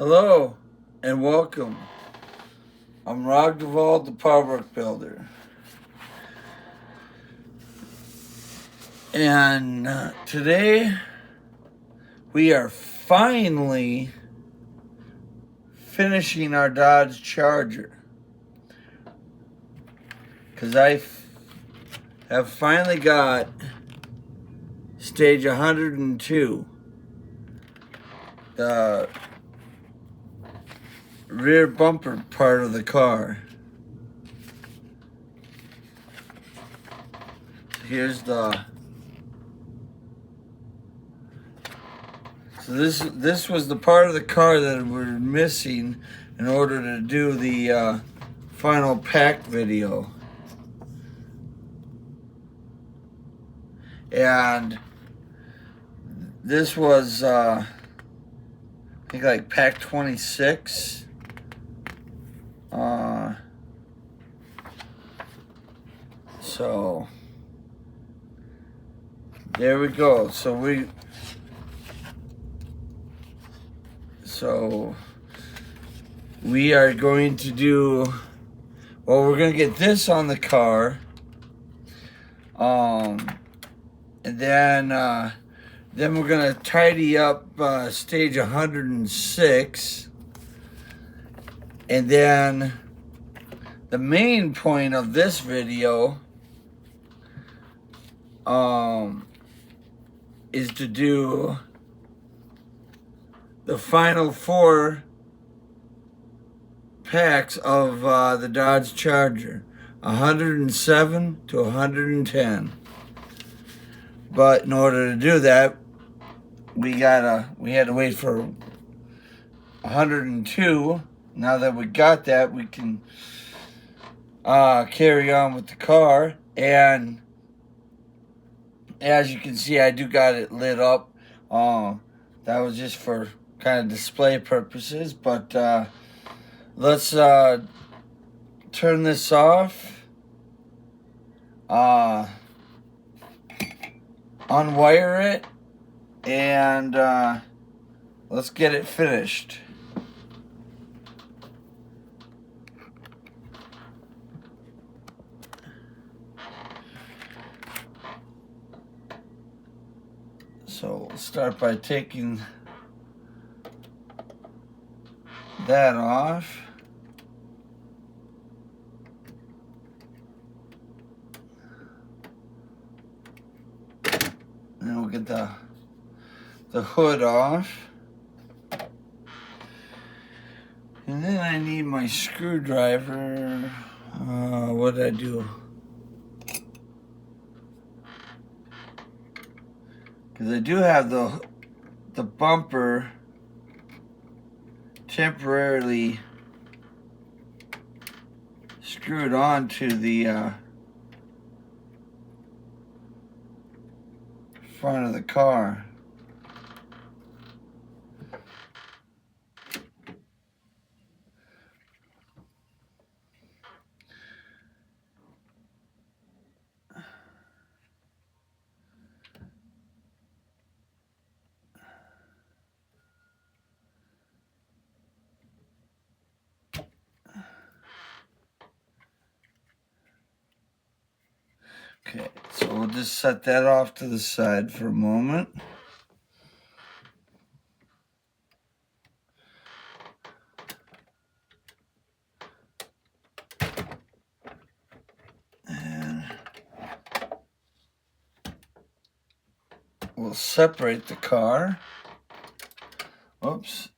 Hello and welcome. I'm Rog Duvall, the Powerwork Builder. And today we are finally finishing our Dodge Charger. Because I have finally got stage 102. The rear bumper part of the car. Here's the... So this was the part of the car that we're missing in order to do the final pack video. And this was I think like pack 26. So there we go. So we are going to do, well, we're going to get this on the car. And then we're going to tidy up stage 106. And then the main point of this video is to do the final 4 packs of the Dodge Charger, 107 to 110. But in order to do that, we had to wait for 102. Now that we got that, we can carry on with the car. And as you can see, I do got it lit up. That was just for kind of display purposes. But let's turn this off. Unwire it. And let's get it finished. So we'll start by taking that off. And then we'll get the hood off. And then I need my screwdriver. What did I do? Because I do have the bumper temporarily screwed onto the front of the car. Okay, so we'll just set that off to the side for a moment. And we'll separate the car. Whoops.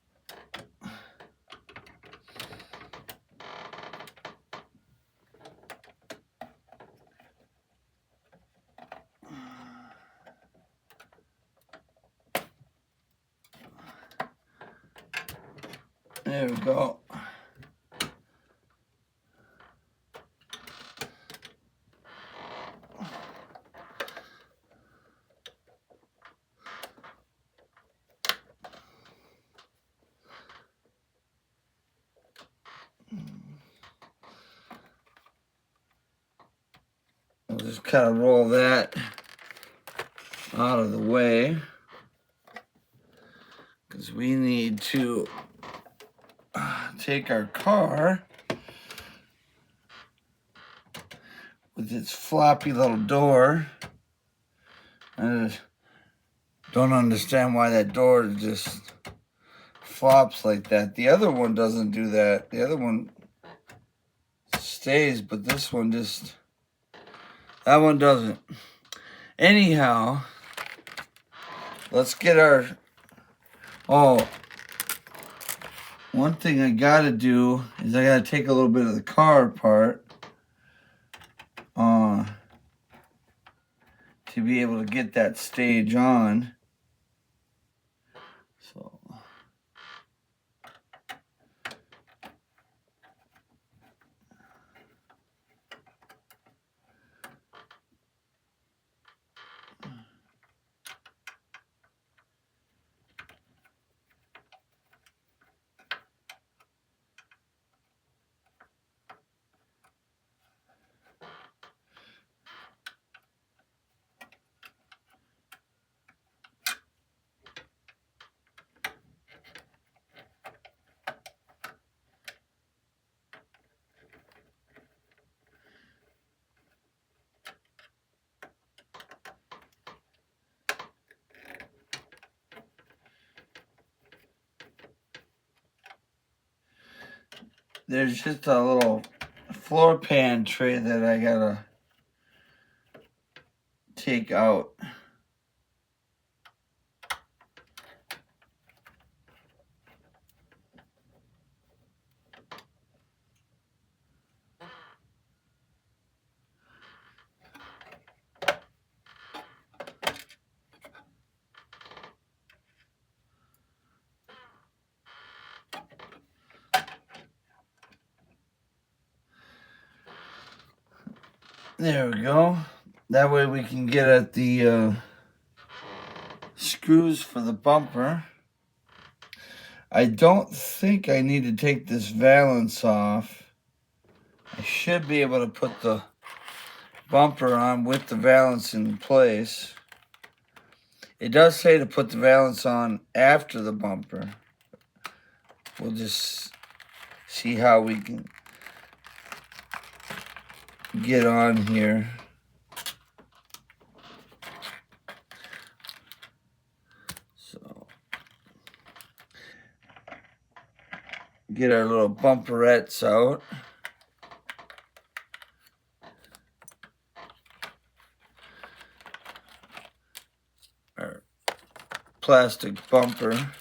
There we go. I'll just kind of roll that out of the way because we need to take our car with its floppy little door. I don't understand why that door just flops like that. The other one doesn't do that. The other one stays, but this one just, that one doesn't. Anyhow, let's get our, oh, one thing I gotta do is I gotta take a little bit of the car apart to be able to get that stage on. So there's just a little floor pan tray that I gotta take out. There we go. That way we can get at the screws for the bumper. I don't think I need to take this valance off. I should be able to put the bumper on with the valance in place. It does say to put the valance on after the bumper. We'll just see how we can get on here. So get our little bumperettes out. Our plastic bumper.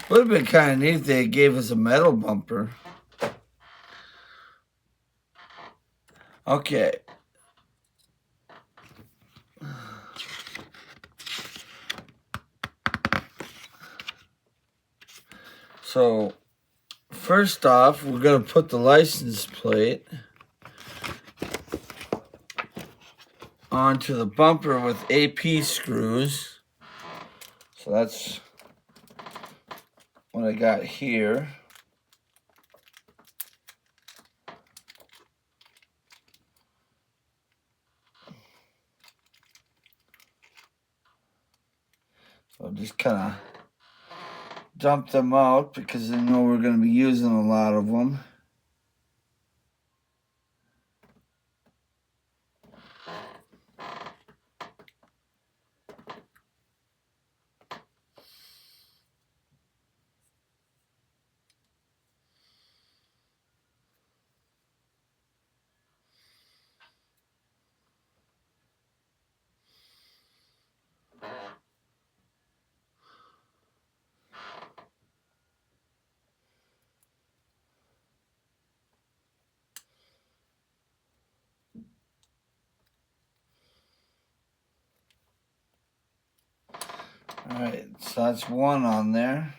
Would have been kind of neat if they gave us a metal bumper. Okay. So, first off, we're going to put the license plate onto the bumper with AP screws. So that's what I got here. So I'll just kind of dump them out because I know we're going to be using a lot of them. Alright, so that's one on there.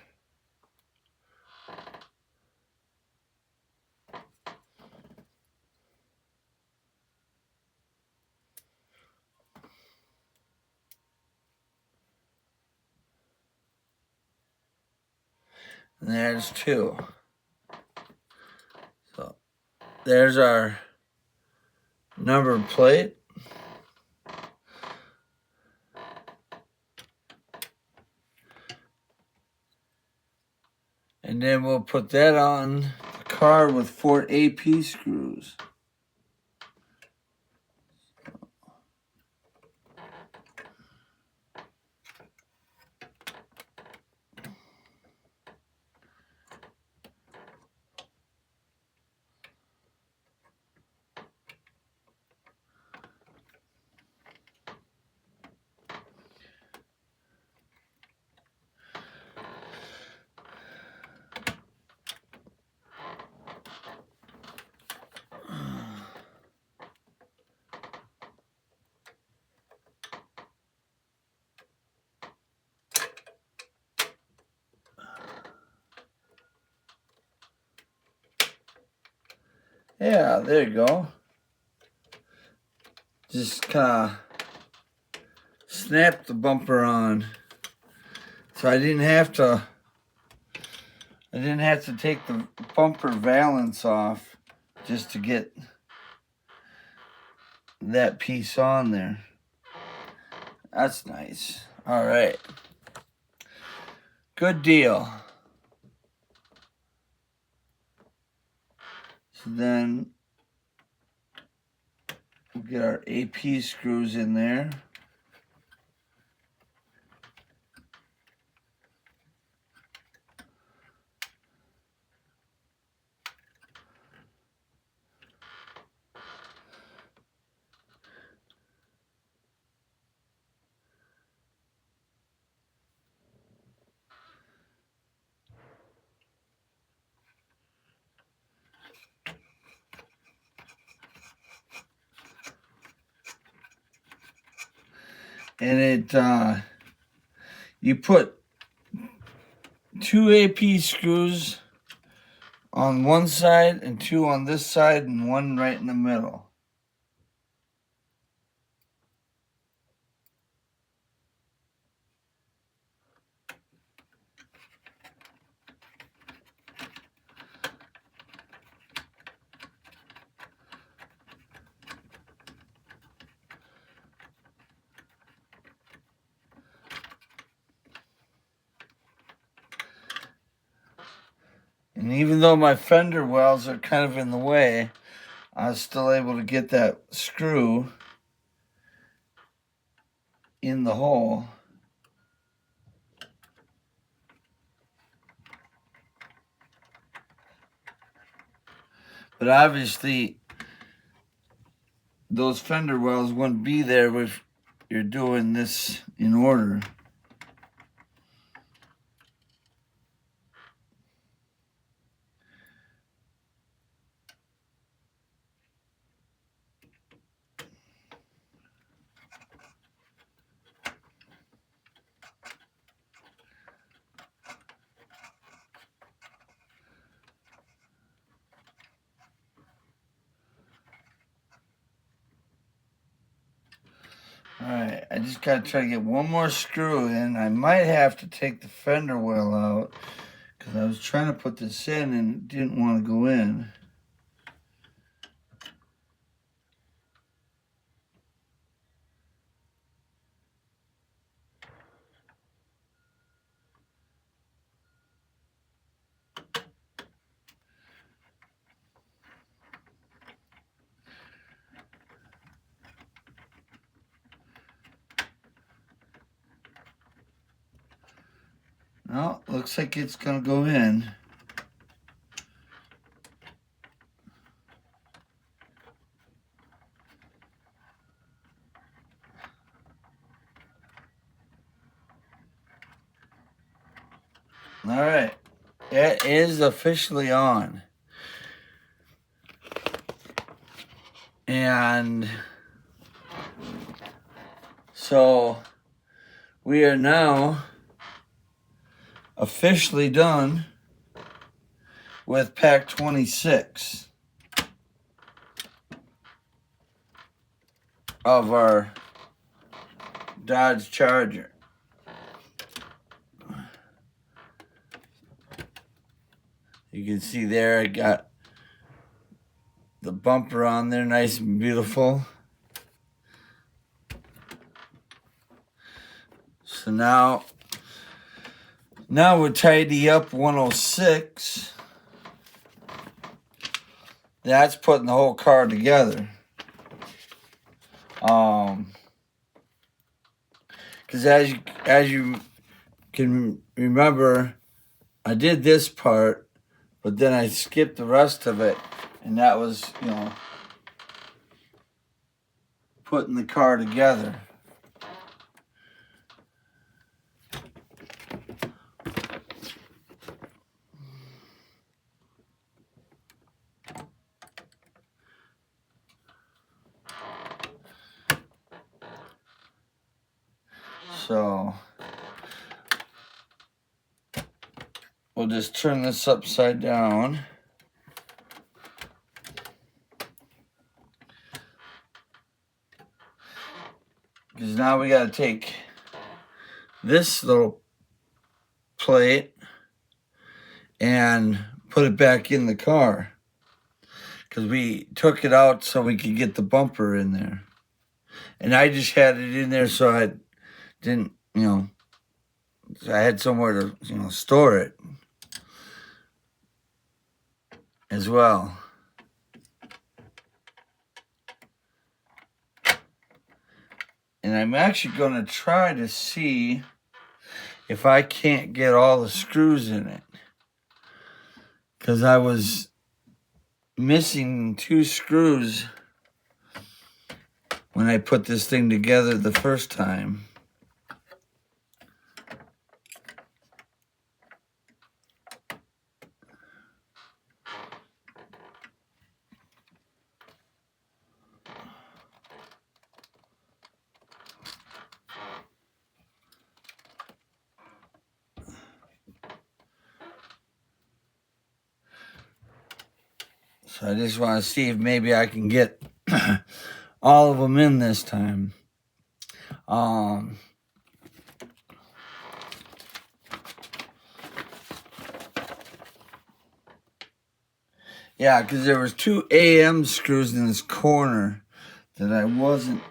And there's two. So there's our number plate. And then we'll put that on the car with 4 AP screws. Yeah, there you go. Just kind of snap the bumper on. So I didn't have to take the bumper valance off just to get that piece on there. That's nice. All right. Good deal. So then we'll get our AP screws in there. And you put 2 AP screws on one side and 2 on this side and 1 right in the middle. And even though my fender wells are kind of in the way, I was still able to get that screw in the hole. But obviously, those fender wells wouldn't be there if you're doing this in order. Alright, I just gotta try to get one more screw in. I might have to take the fender well out because I was trying to put this in and it didn't want to go in. Well, looks like it's gonna go in. Alright, it is officially on. And so we are now officially done with pack 26 of our Dodge Charger. You can see there I got the bumper on there, nice and beautiful. So now Now we'll tidy up 106. That's putting the whole car together. Because as you can remember, I did this part, but then I skipped the rest of it, and that was, putting the car together. So we'll just turn this upside down. Because now we got to take this little plate and put it back in the car. Because we took it out so we could get the bumper in there. And I just had it in there so I didn't, I had somewhere to, store it as well. And I'm actually going to try to see if I can't get all the screws in it. Because I was missing 2 screws when I put this thing together the first time. So I just want to see if maybe I can get all of them in this time. Yeah, because there was 2 AM screws in this corner that I wasn't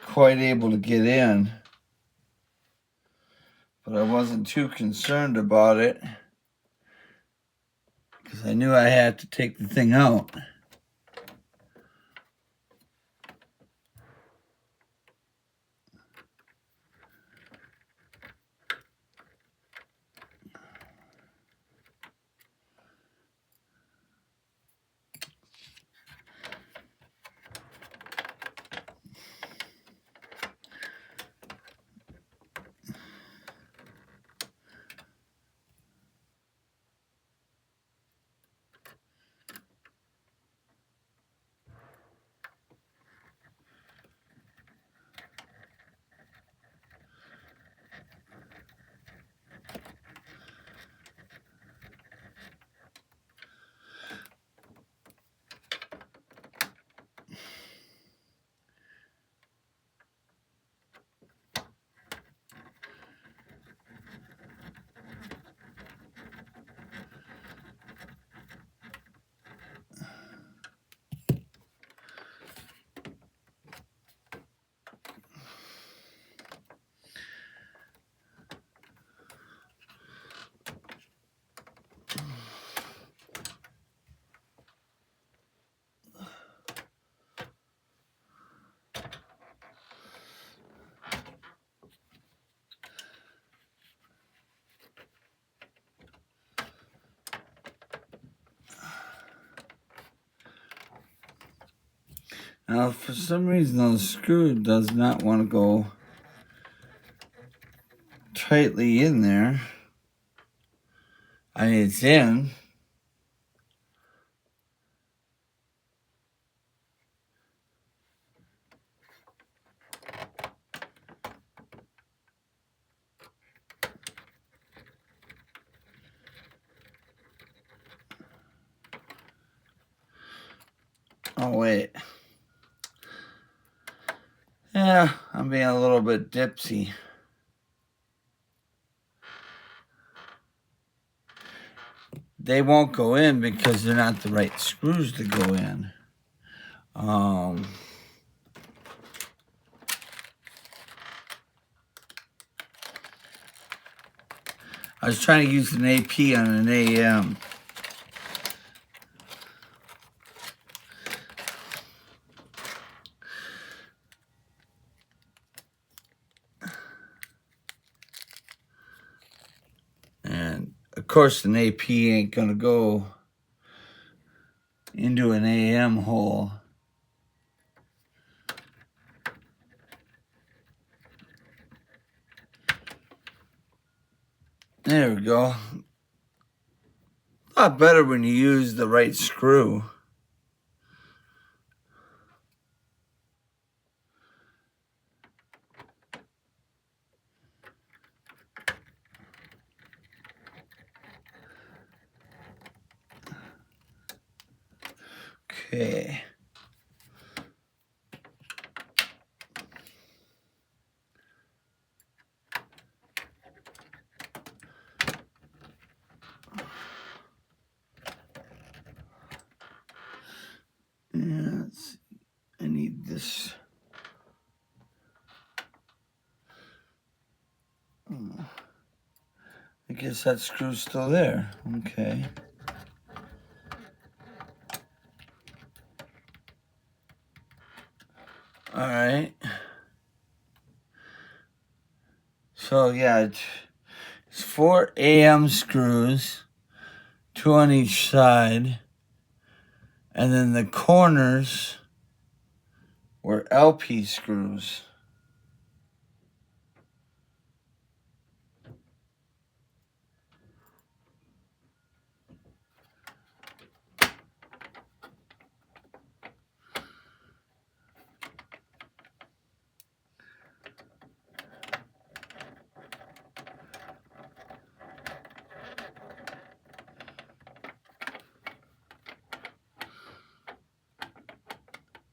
quite able to get in. But I wasn't too concerned about it, because I knew I had to take the thing out. Now, for some reason, the screw does not want to go tightly in there. I mean, it's in. Oh, wait. Yeah, I'm being a little bit dipsy. They won't go in because they're not the right screws to go in. I was trying to use an AP on an AM. And of course an AP ain't gonna go into an AM hole. There we go. A lot better when you use the right screw. Okay. Yeah, let's see. I need this. I guess that screw's still there. Okay. All right. So yeah, it's 4 AM screws, 2 on each side, and then the corners were LP screws.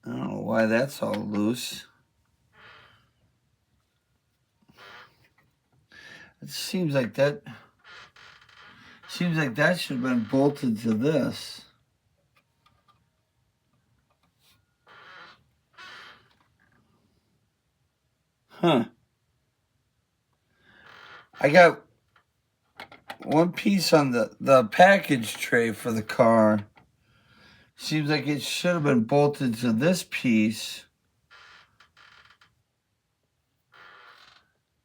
I don't know why that's all loose. It seems like that should have been bolted to this. Huh. I got one piece on the package tray for the car. Seems like it should have been bolted to this piece.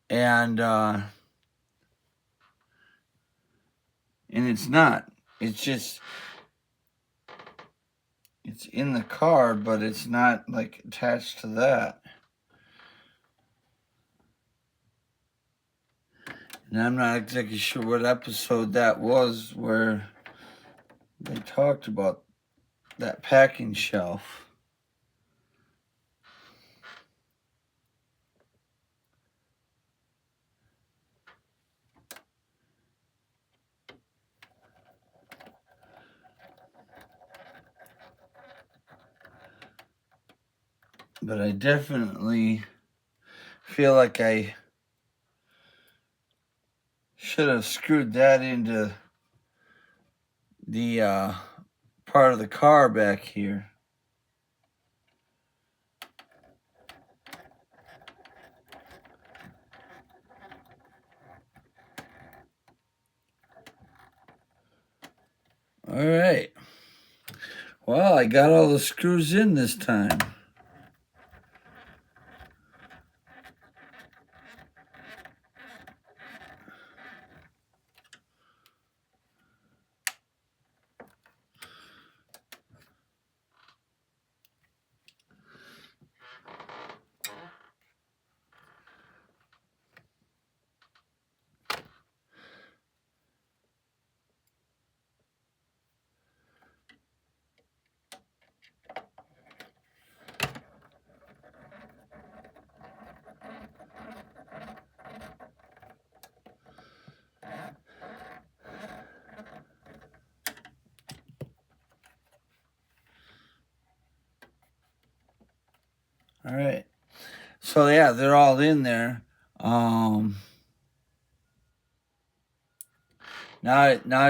And it's not. It's just, it's in the car, but it's not like attached to that. And I'm not exactly sure what episode that was where they talked about that packing shelf. But I definitely feel like I should have screwed that into the part of the car back here. All right. Well, I got all the screws in this time. All right. So yeah, they're all in there. Now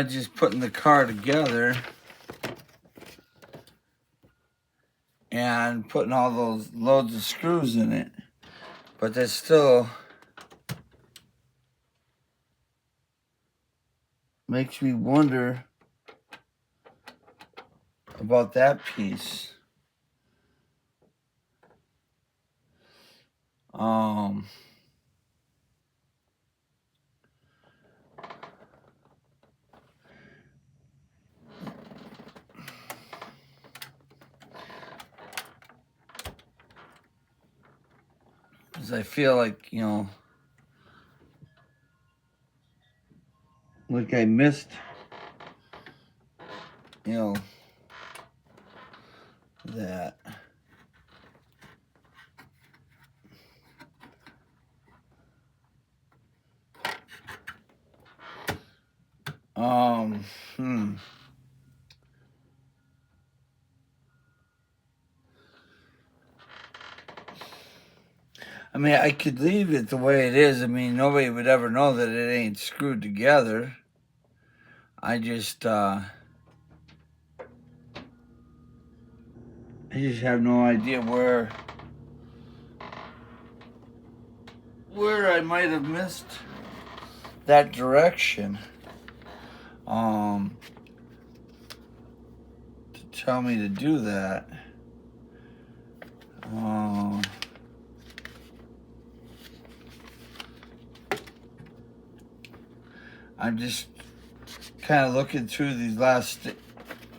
just putting the car together and putting all those loads of screws in it. But there's still makes me wonder about that piece. Because I feel like, like I missed, that. I mean, I could leave it the way it is. I mean, nobody would ever know that it ain't screwed together. I just have no idea where I might have missed that direction. To tell me to do that. I'm just kind of looking through these last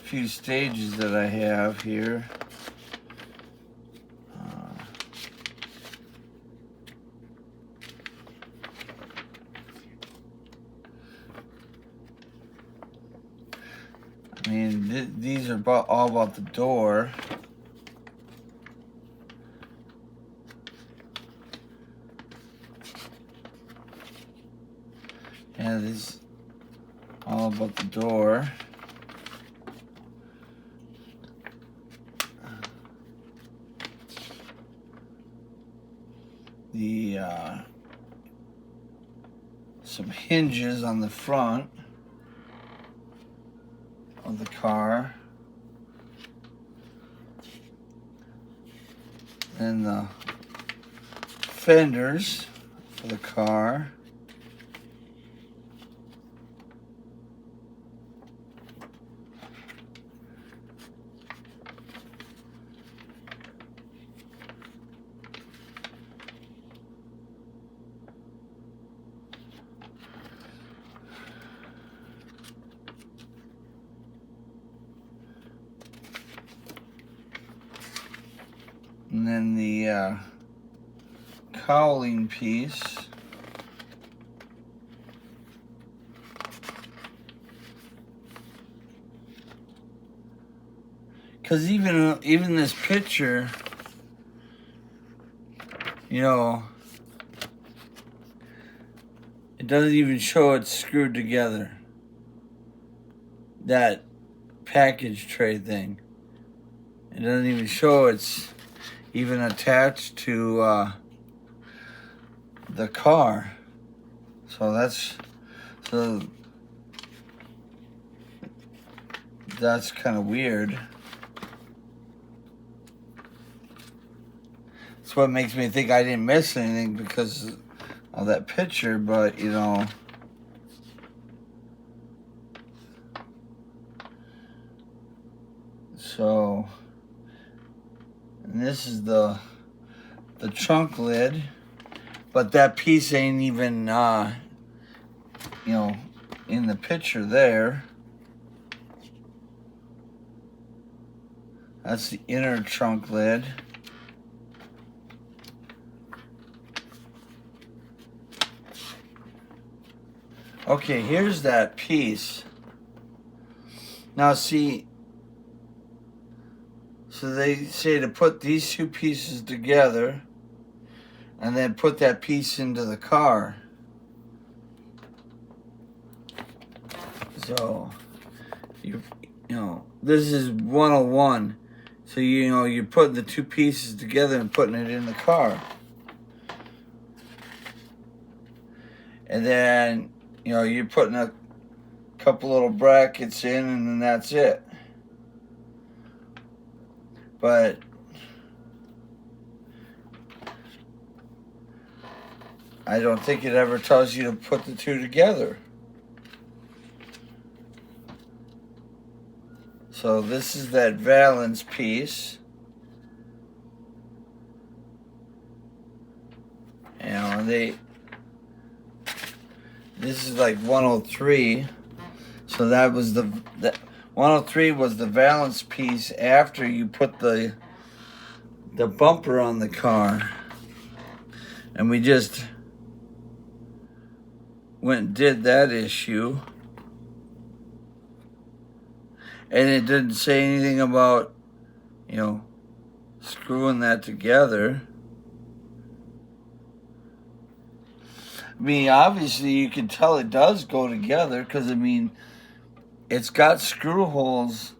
few stages that I have here. I mean, these are all about the door. Yeah, this is all about the door. The some hinges on the front of the car, and the fenders for the car. And then the cowling piece. Because even this picture, it doesn't even show it's screwed together. That package tray thing. It doesn't even show it's even attached to the car. So that's kind of weird. That's what makes me think I didn't miss anything because of that picture, but so, and this is the trunk lid, but that piece ain't even in the picture there. That's the inner trunk lid. Okay, here's that piece. Now see, so they say to put these two pieces together and then put that piece into the car. So, this is 101. So, you're putting the two pieces together and putting it in the car. And then, you're putting a couple little brackets in and then that's it. But I don't think it ever tells you to put the two together. So this is that valence piece. You know, this is like 103. So that was the 103 was the valence piece after you put the bumper on the car. And we just went and did that issue. And it didn't say anything about, you know, screwing that together. I mean, obviously you can tell it does go together because, I mean, it's got screw holes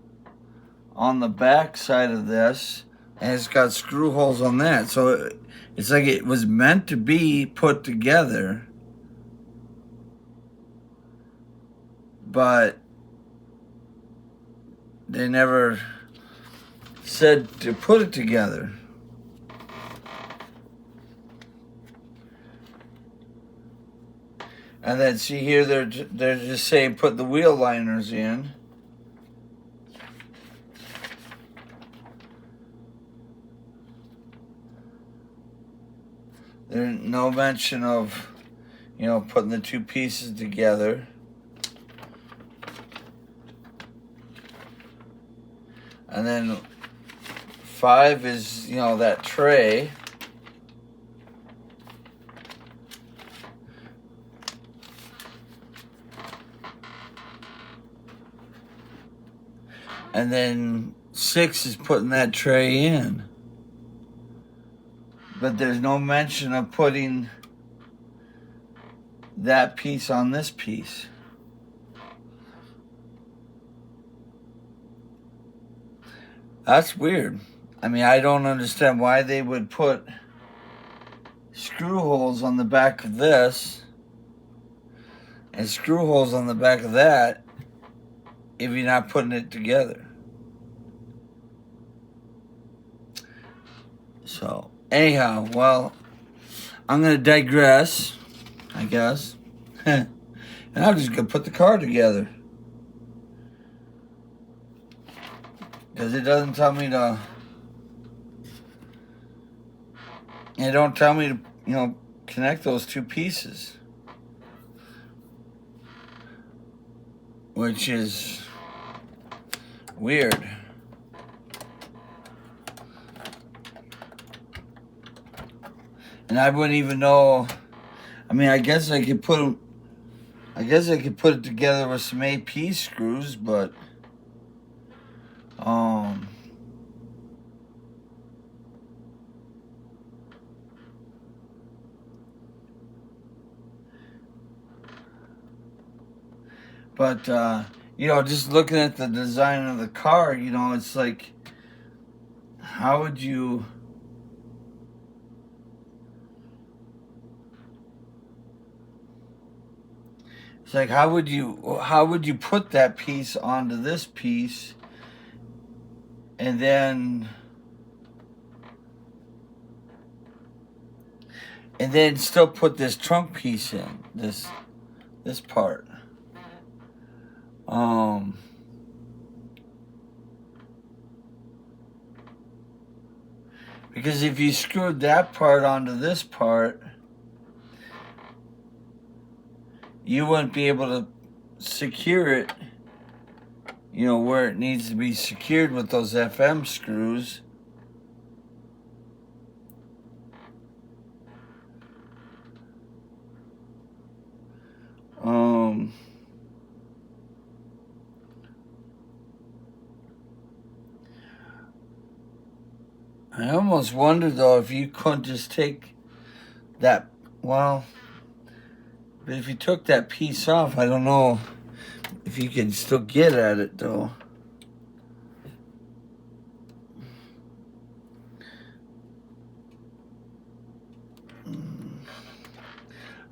on the back side of this, and it's got screw holes on that. So it's like it was meant to be put together, but they never said to put it together. And then see here, they're just saying put the wheel liners in. There's no mention of, you know, putting the two pieces together. And then 5 is, you know, that tray. And then 6 is putting that tray in. But there's no mention of putting that piece on this piece. That's weird. I mean, I don't understand why they would put screw holes on the back of this and screw holes on the back of that if you're not putting it together. So, anyhow, well, I'm going to digress, I guess. And I'm just going to put the car together. Because it doesn't tell me to... It don't tell me to, you know, connect those two pieces. Which is weird. And I wouldn't even know. I mean, I guess I could put it together with some AP screws, but you know, just looking at the design of the car, you know, it's like, how would you... It's like, how would you put that piece onto this piece and then still put this trunk piece in, this part. Because if you screwed that part onto this part, you wouldn't be able to secure it, you know, where it needs to be secured with those FM screws. I almost wonder, though, if you couldn't just take that, well, but if you took that piece off, I don't know if you can still get at it, though.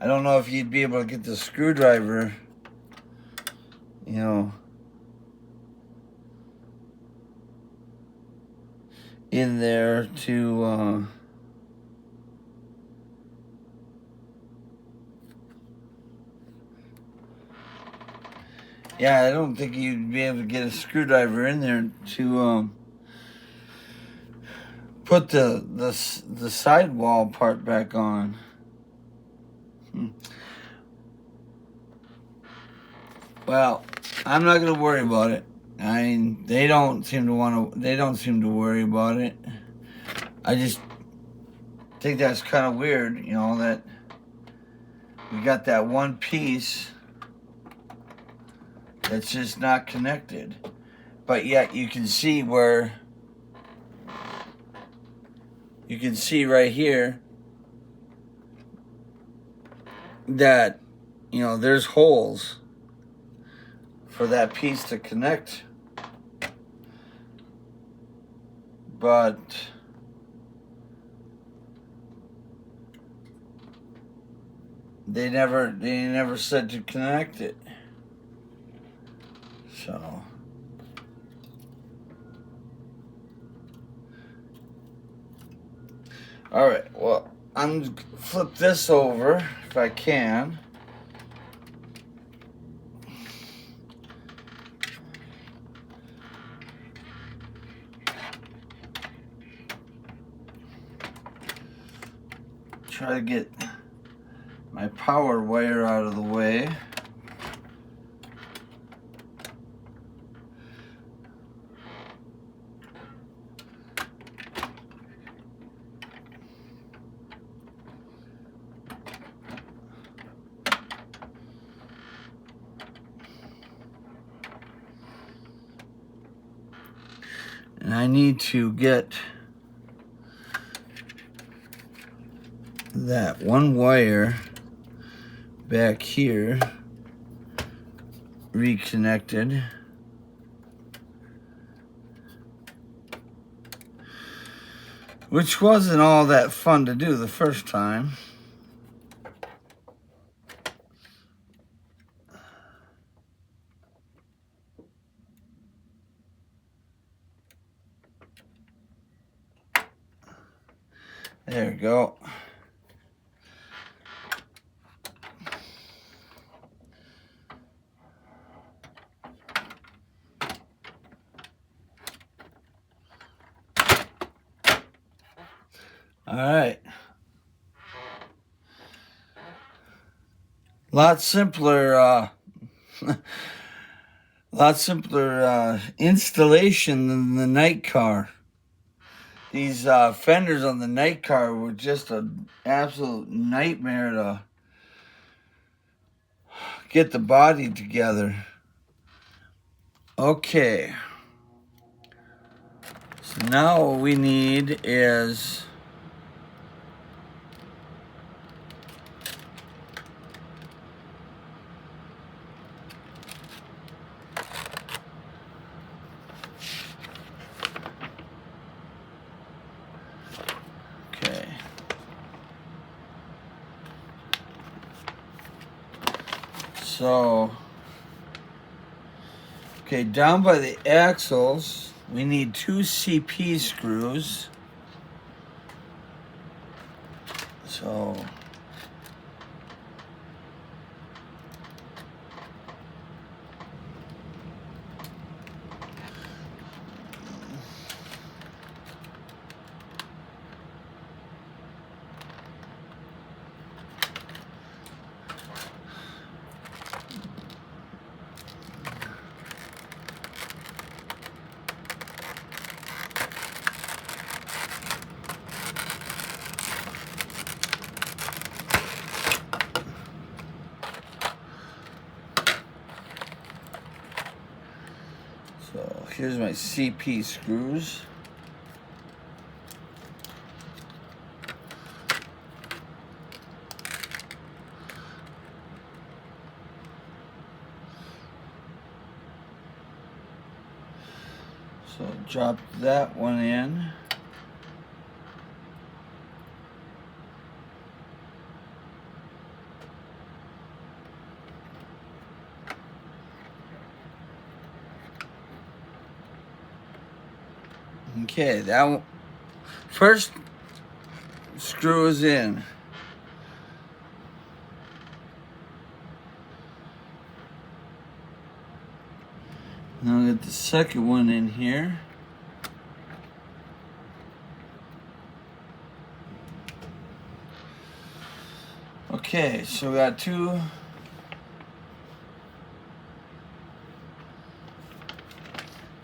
I don't know if you'd be able to get the screwdriver, you know, in there to Yeah, I don't think you'd be able to get a screwdriver in there to put the sidewall part back on. Well, I'm not gonna worry about it. I mean, they don't seem to worry about it. I just think that's kind of weird, you know, that we got that one piece that's just not connected. But yet you can see right here that, you know, there's holes for that piece to connect. But they never said to connect it. So all right, well, I'm gonna flip this over if I can. Try to get my power wire out of the way. And I need to get that one wire back here reconnected. Which wasn't all that fun to do the first time. There we go. All right. Lot simpler installation than the night car. These fenders on the night car were just an absolute nightmare to get the body together. Okay. So now what we need is down by the axles, we need 2 CP screws. So here's my CP screws. So drop that one in. Okay, that one, first screw is in. Now I'll get the second one in here. Okay, so we got two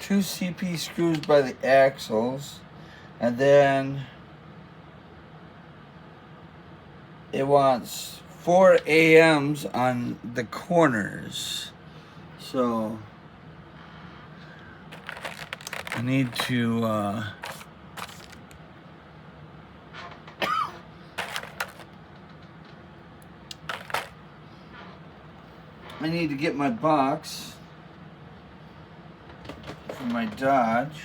CP screws by the axles, and then it wants 4 AMs on the corners. So I need to get my box for my Dodge.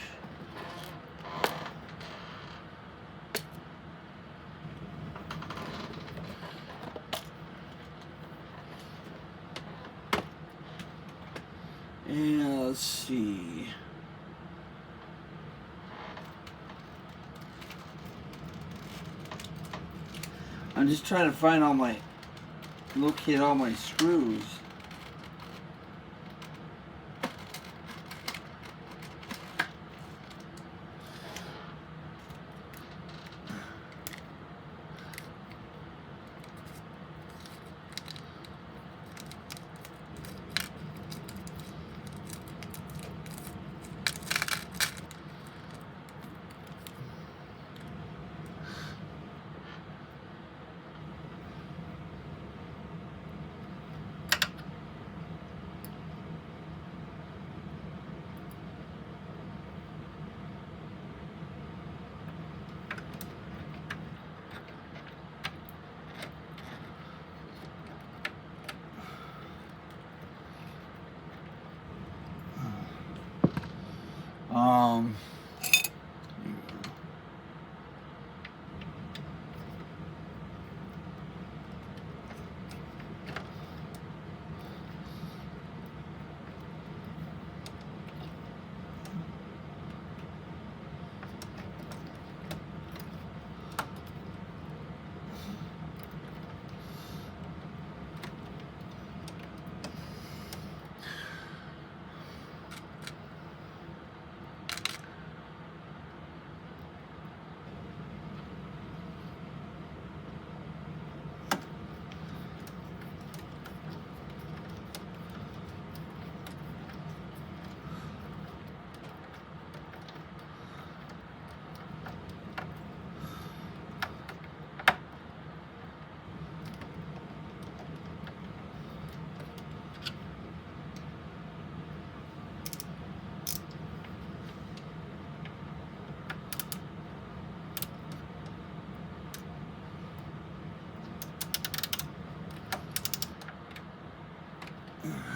And let's see. I'm just trying to locate all my screws.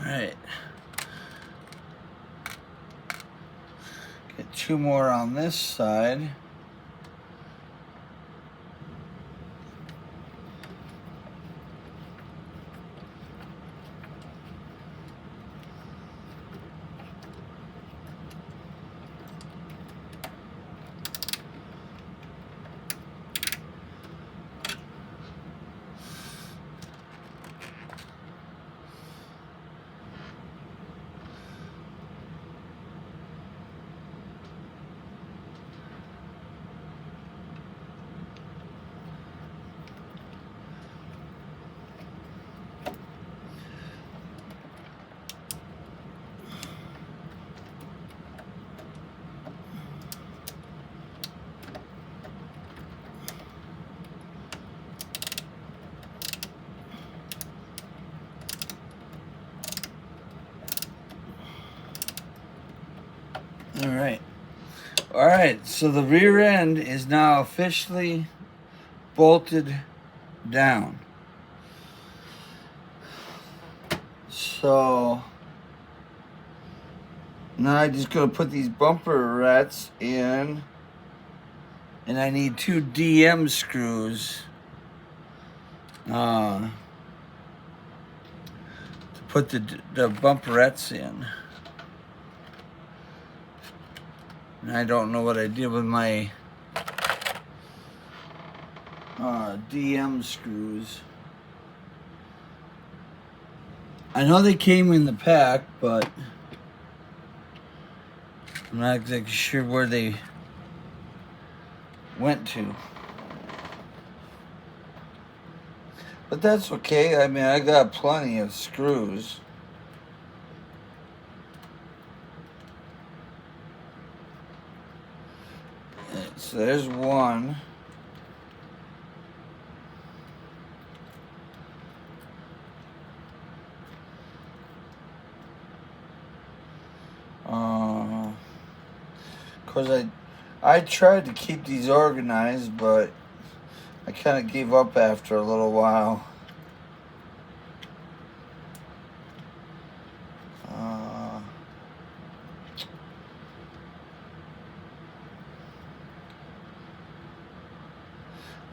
Alright. Get two more on this side. All right, so the rear end is now officially bolted down. So now I just gotta put these bumper rats in, and I need 2 DM screws to put the bumperettes in. And I don't know what I did with my DM screws. I know they came in the pack, but I'm not exactly sure where they went to. But that's okay. I mean, I got plenty of screws. So there's one. Because I tried to keep these organized, but I kind of gave up after a little while.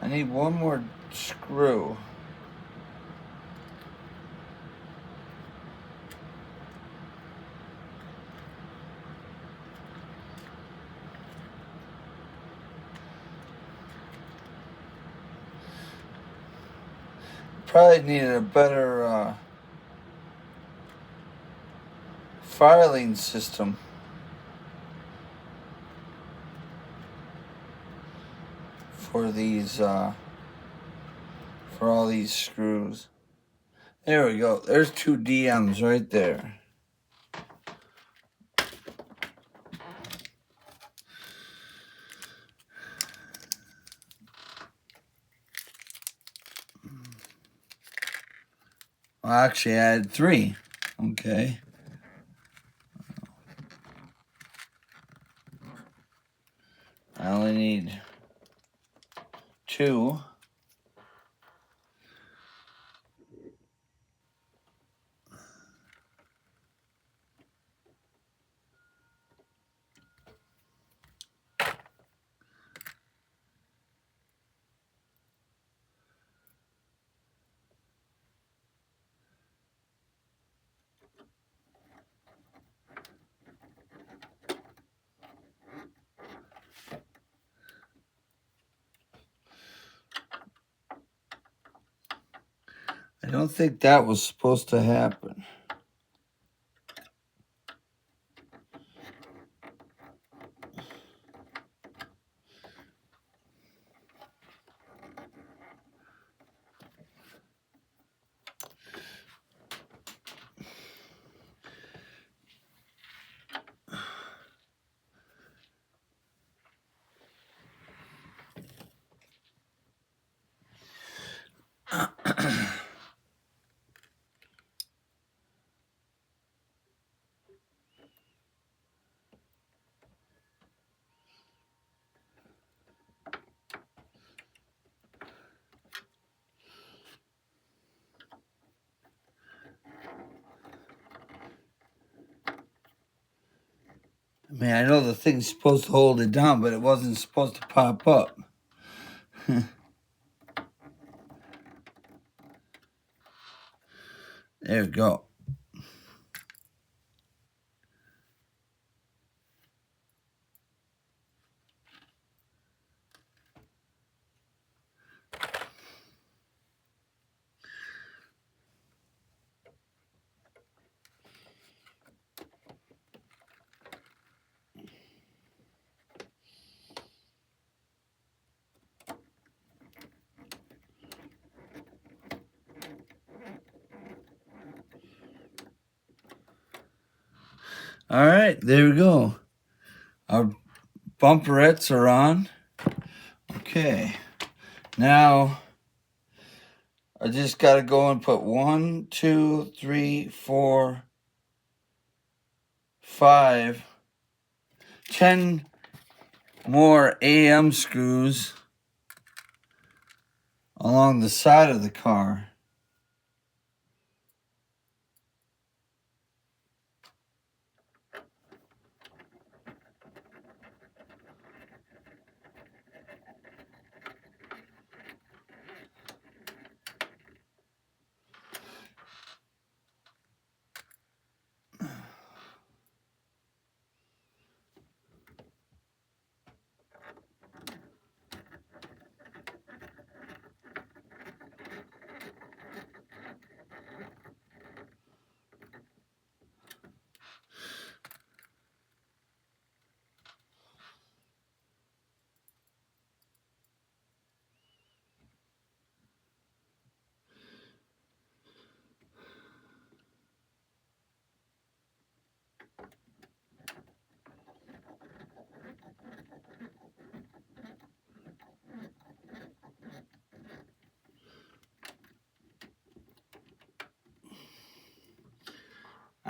I need one more screw. Probably needed a better filing system for these for all these screws. There we go. There's two DMs right there. Well, actually, I had three. Okay. I only need two. I don't think that was supposed to happen. I mean, I know the thing's supposed to hold it down, but it wasn't supposed to pop up. There we go. All right, there we go. Our bumperettes are on. Okay, now I just got to go and put 1, 2, 3, 4, 5, 10 more AM screws along the side of the car.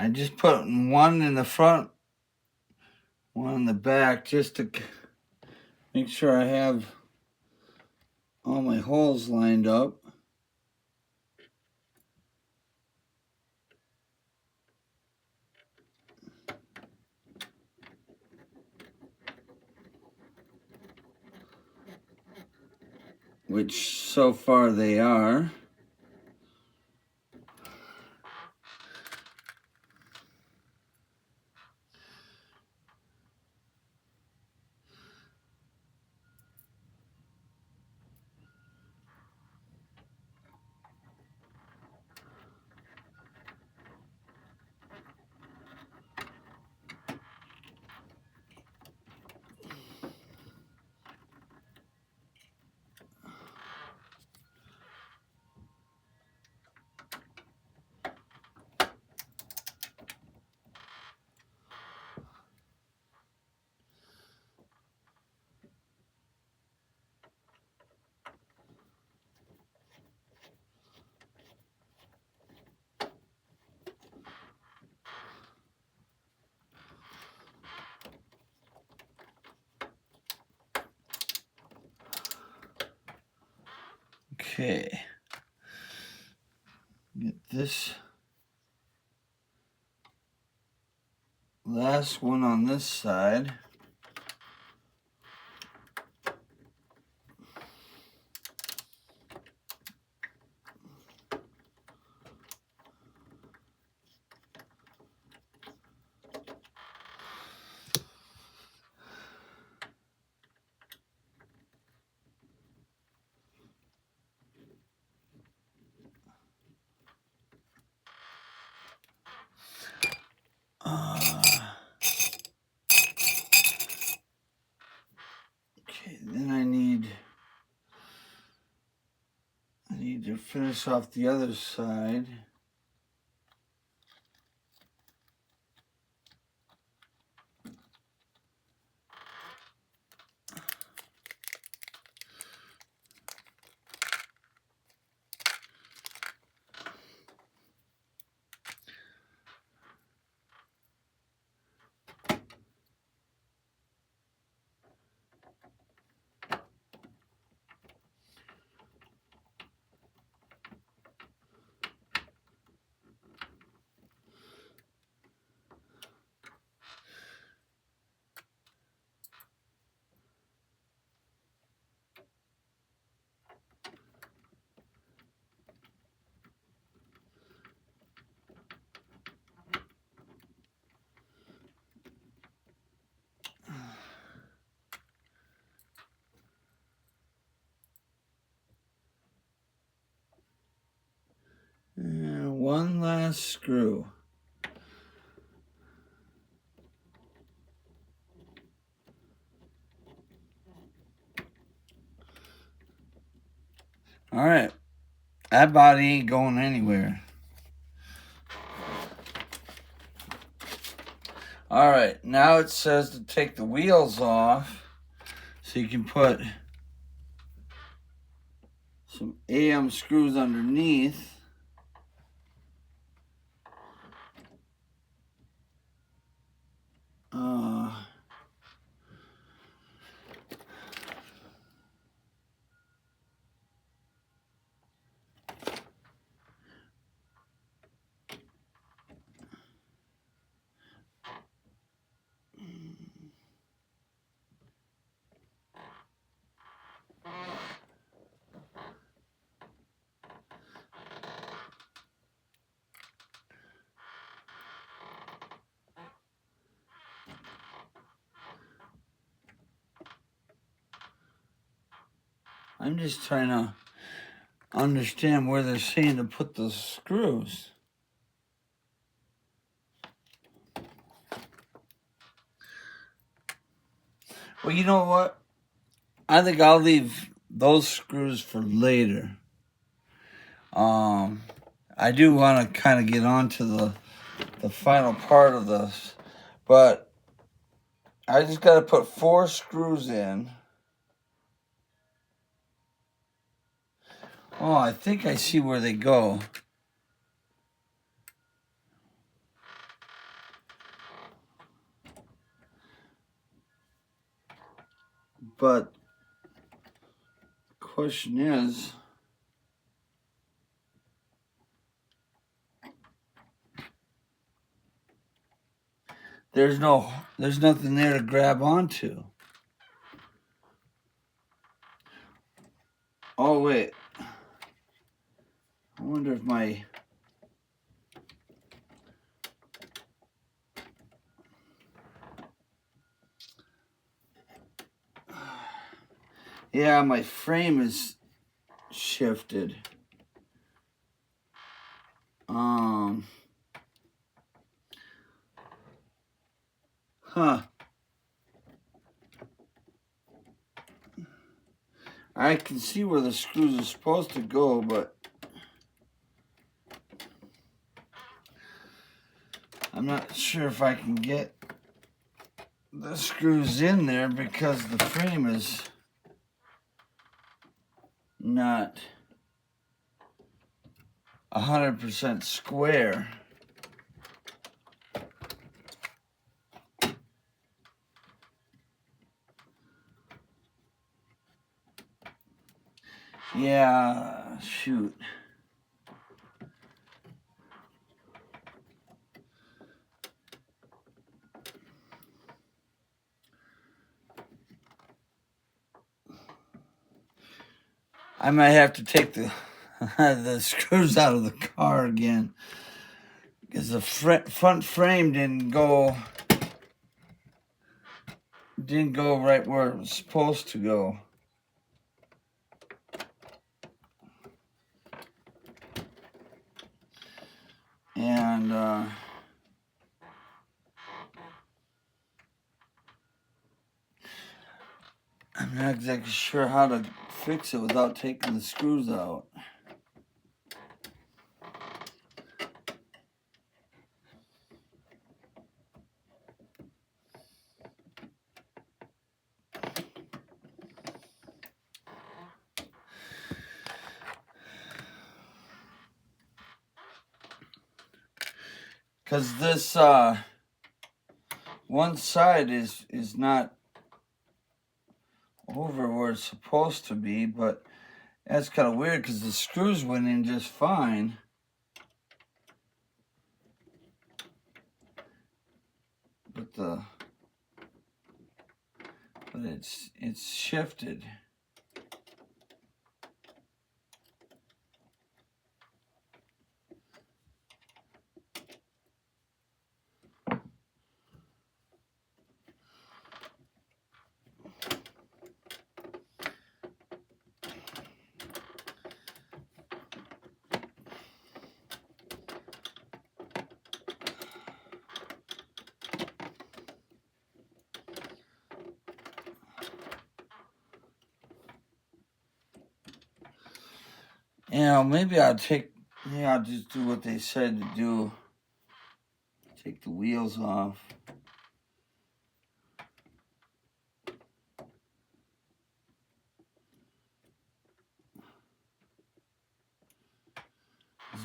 I just put one in the front, one in the back, just to make sure I have all my holes lined up. Which so far they are. Okay. Get this last one on this side. Okay, then I need to finish off the other side. One last screw. All right, that body ain't going anywhere. All right, now it says to take the wheels off so you can put some AM screws underneath. I'm just trying to understand where they're saying to put the screws. Well, you know what? I think I'll leave those screws for later. I do want to kind of get on to the final part of this, but I just got to put 4 screws in. Oh, I think I see where they go. But the question is, there's nothing there to grab onto. Oh wait, I wonder if my yeah, my frame is shifted. Huh. I can see where the screws are supposed to go, but I'm not sure if I can get the screws in there because the frame is not 100% square. Yeah, shoot. I might have to take the the screws out of the car again because the front frame didn't go right where it was supposed to go. And I'm not exactly sure how to fix it without taking the screws out. Because this one side is not over where it's supposed to be, but that's kind of weird because the screws went in just fine. But it's shifted. You know, maybe I'll just do what they said to do. Take the wheels off.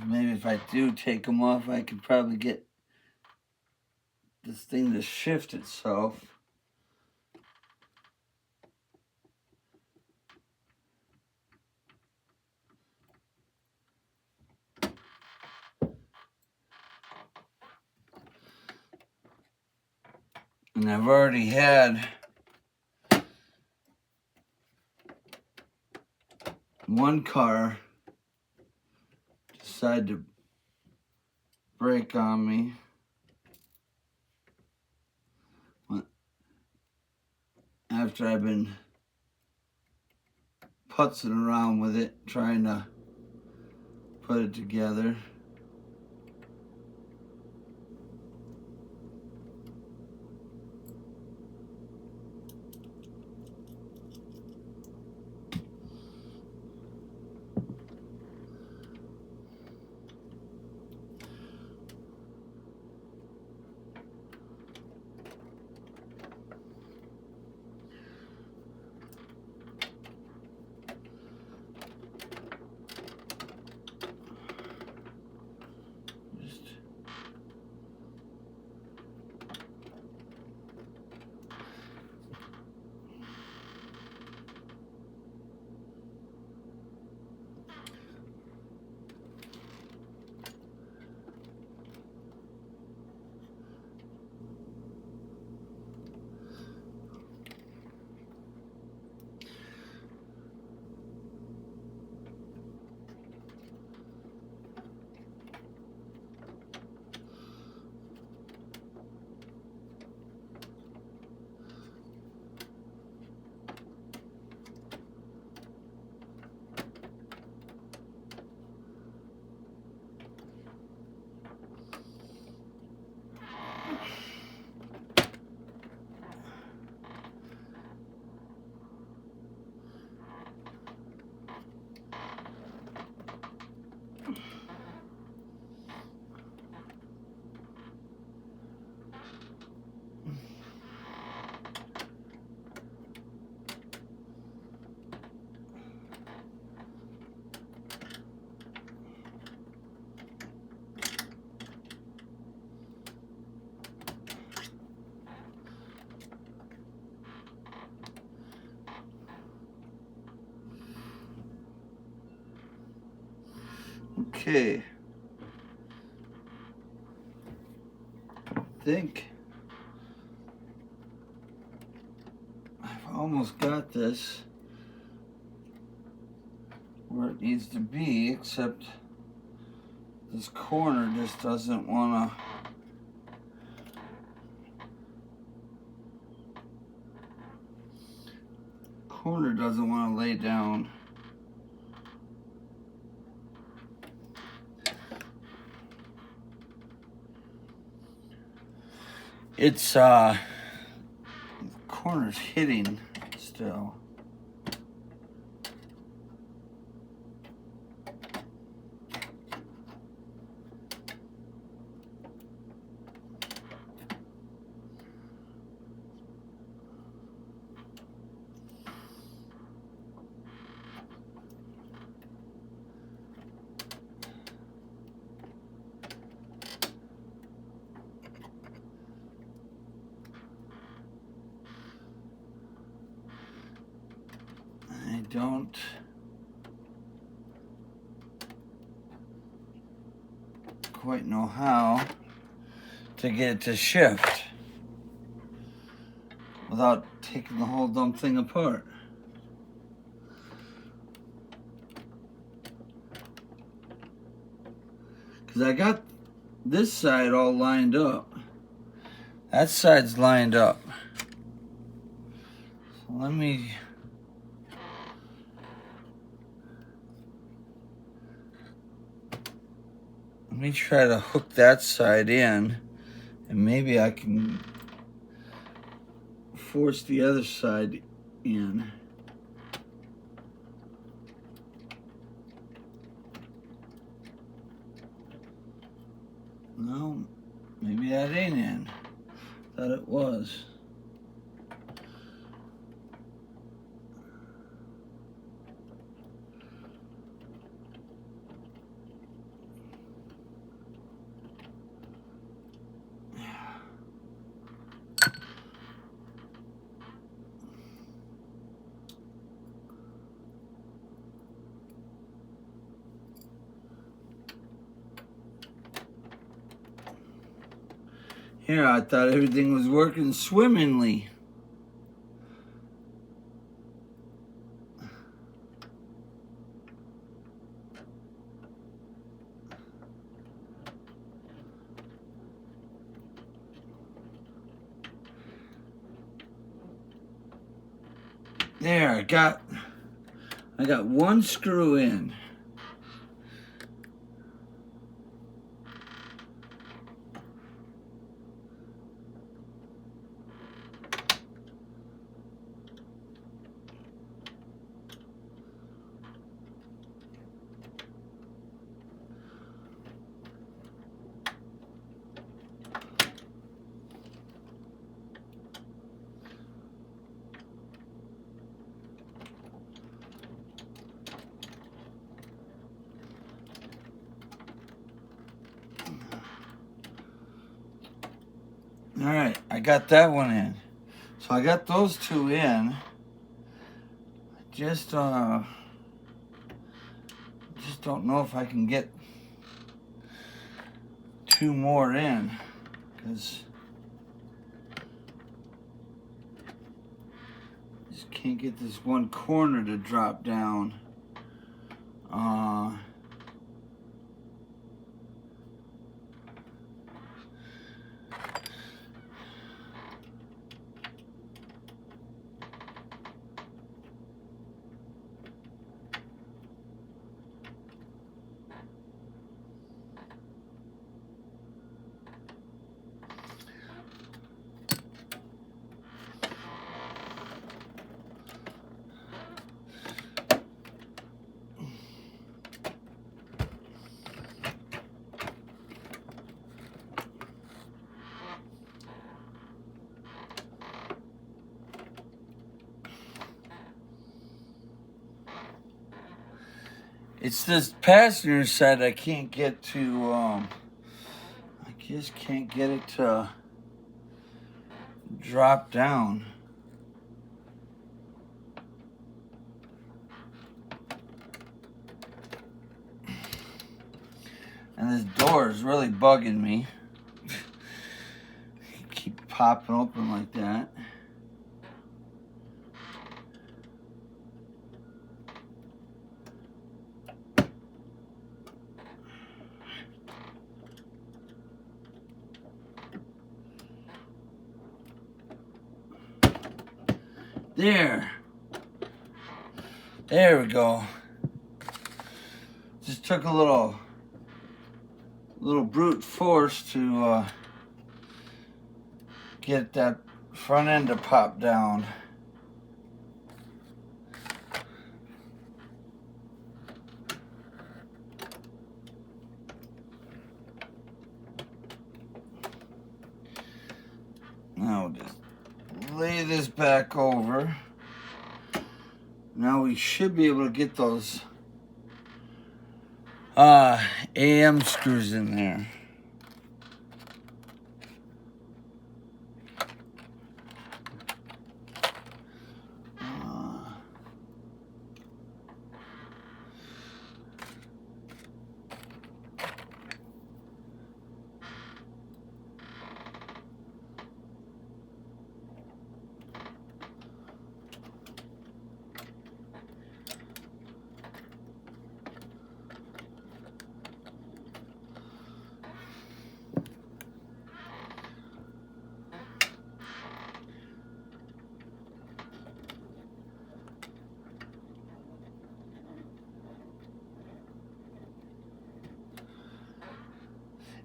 Maybe if I do take them off, I could probably get this thing to shift itself. And I've already had one car decide to brake on me. After I've been putzing around with it, trying to put it together. Okay. I think I've almost got this where it needs to be, except this corner just doesn't want to. Corner doesn't want to lay down. It's corner's hitting still. I don't quite know how to get it to shift without taking the whole dumb thing apart. Because I got this side all lined up. That side's lined up. So let me try to hook that side in, and maybe I can force the other side in. No, maybe that ain't in. Thought it was. Here, I thought everything was working swimmingly. There, I got one screw in. All right, I got that one in. So I got those two in. I just don't know if I can get two more in, because I just can't get this one corner to drop down. It's this passenger side I can't get to, I just can't get it to drop down. this door is really bugging me. Keep popping open like that. There we go. Just took a little brute force to get that front end to pop down. Now we'll just lay this back over. Now we should be able to get those AM screws in there.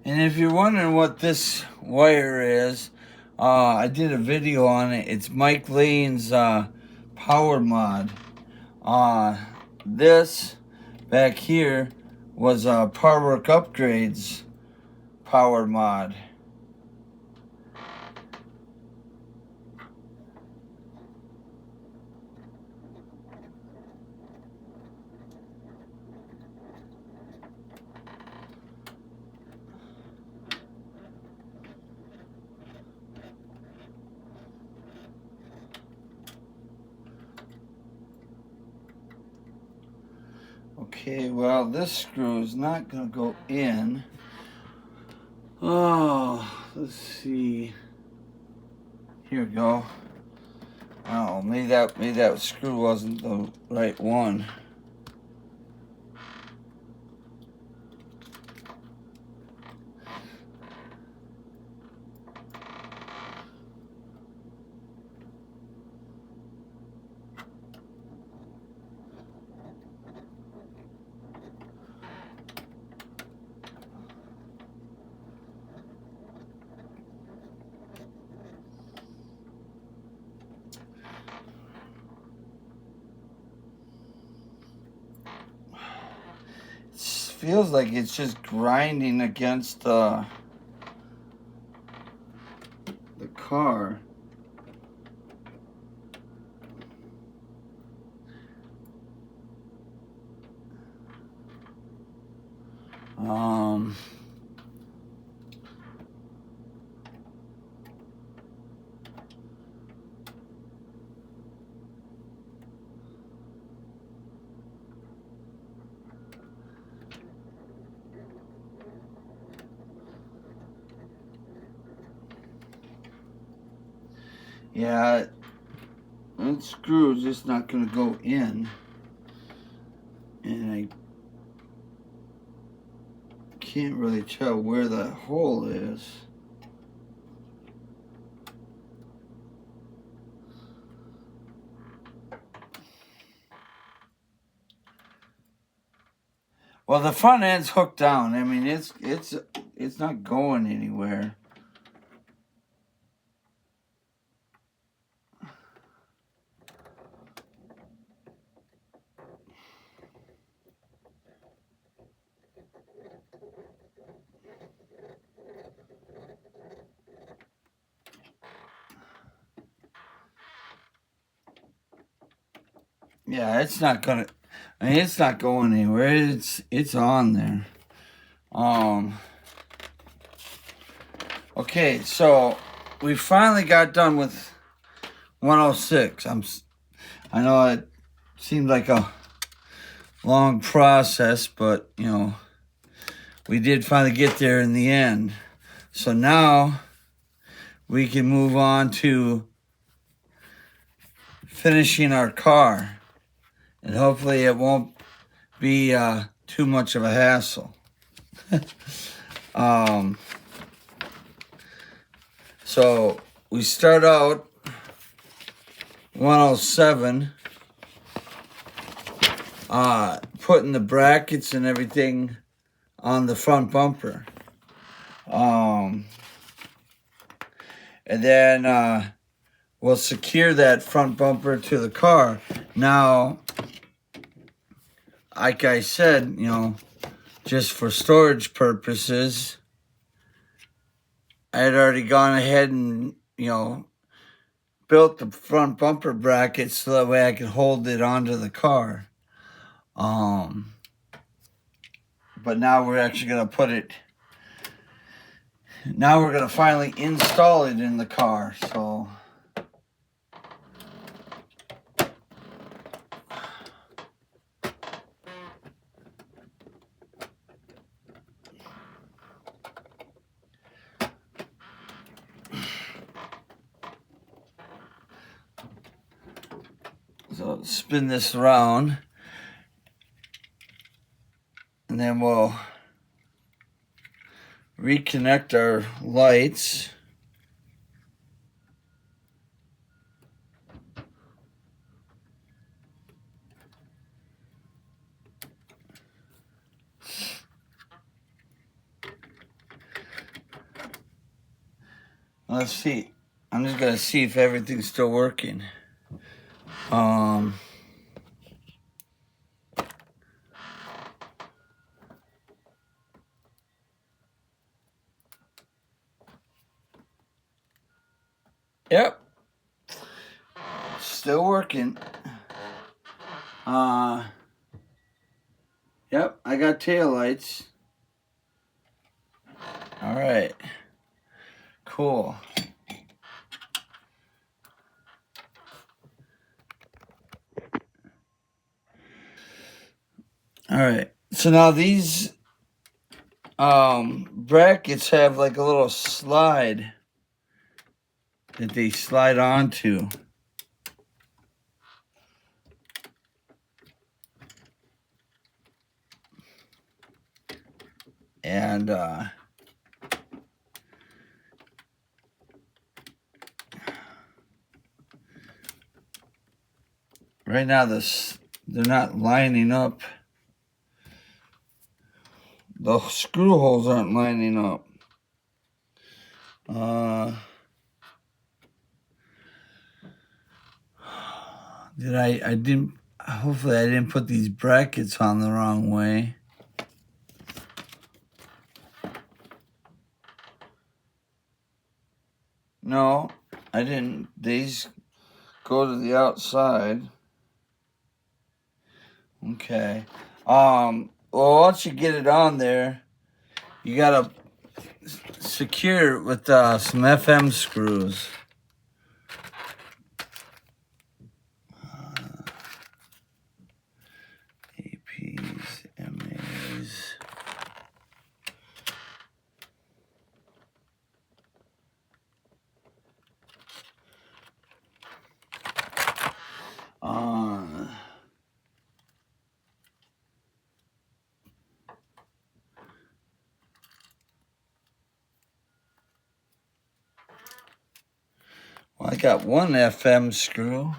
And if you're wondering what this wire is, I did a video on it. It's Mike Lane's power mod. This back here was Powerwork Upgrades power mod. Okay, well, this screw is not going to go in. Oh, let's see. Here we go. Oh, maybe that screw wasn't the right one. Feels like it's just grinding against the car. Yeah, that screw is just not going to go in. And I can't really tell where that hole is. Well, the front end's hooked down. I mean, it's not going anywhere. Yeah, it's not gonna. I mean, it's not going anywhere. It's on there. Okay, so we finally got done with 106. I know it seemed like a long process, but you know, we did finally get there in the end. So now we can move on to finishing our car. And hopefully it won't be too much of a hassle. So we start out 107, putting the brackets and everything on the front bumper. And then we'll secure that front bumper to the car. Now, like I said, just for storage purposes, I had already gone ahead and, built the front bumper bracket so that way I could hold it onto the car. But now we're actually going to now we're going to finally install it in the car. So spin this around, and then we'll reconnect our lights. Let's see. I'm just gonna see if everything's still working. Yep. Still working. Yep, I got tail lights. All right. Cool. All right. So now these brackets have like a little slide that they slide onto. And right now they're not lining up. The screw holes aren't lining up. Hopefully I didn't put these brackets on the wrong way. No, I didn't. These go to the outside. Okay. Well, once you get it on there, you gotta secure it with some FM screws. APs, MAs. Well, I got one FM screw.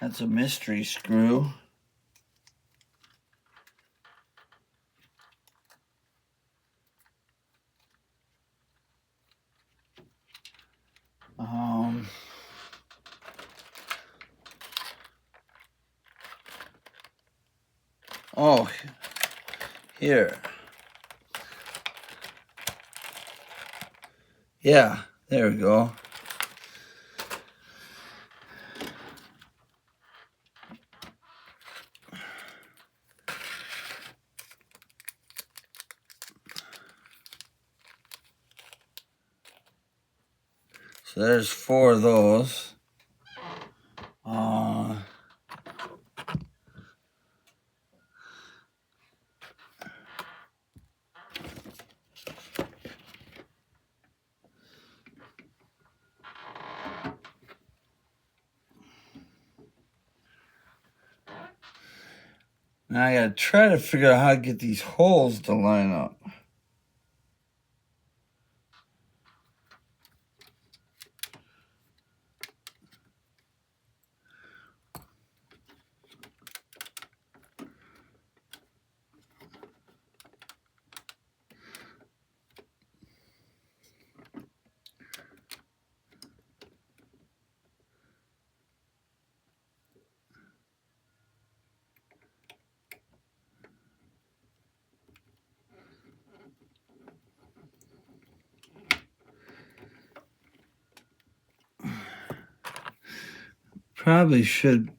That's a mystery screw. Oh, here. Yeah, there we go. So there's 4 of those. Now I gotta try to figure out how to get these holes to line up. Probably should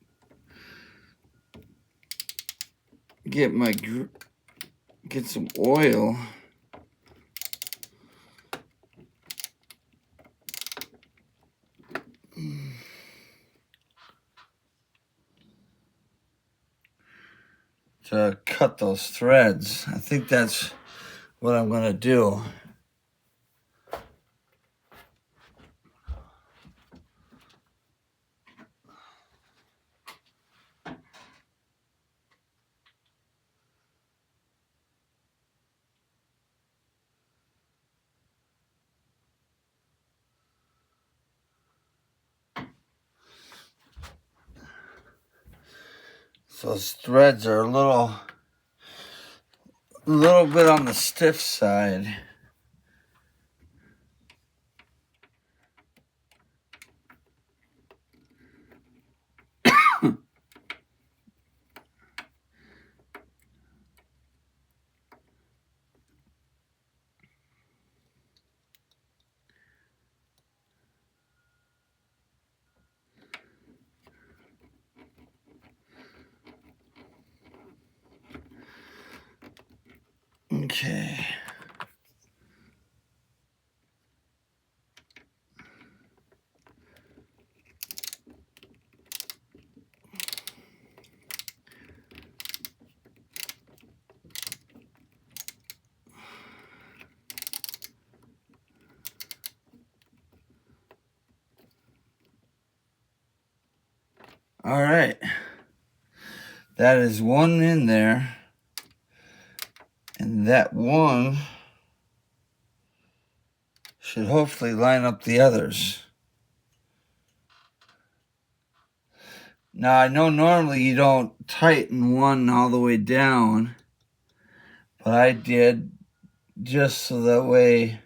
get some oil. To cut those threads. I think that's what I'm gonna do. So those threads are a little bit on the stiff side. Okay. All right. That is one in there. And that one should hopefully line up the others. Now, I know normally you don't tighten one all the way down, but I did just so that way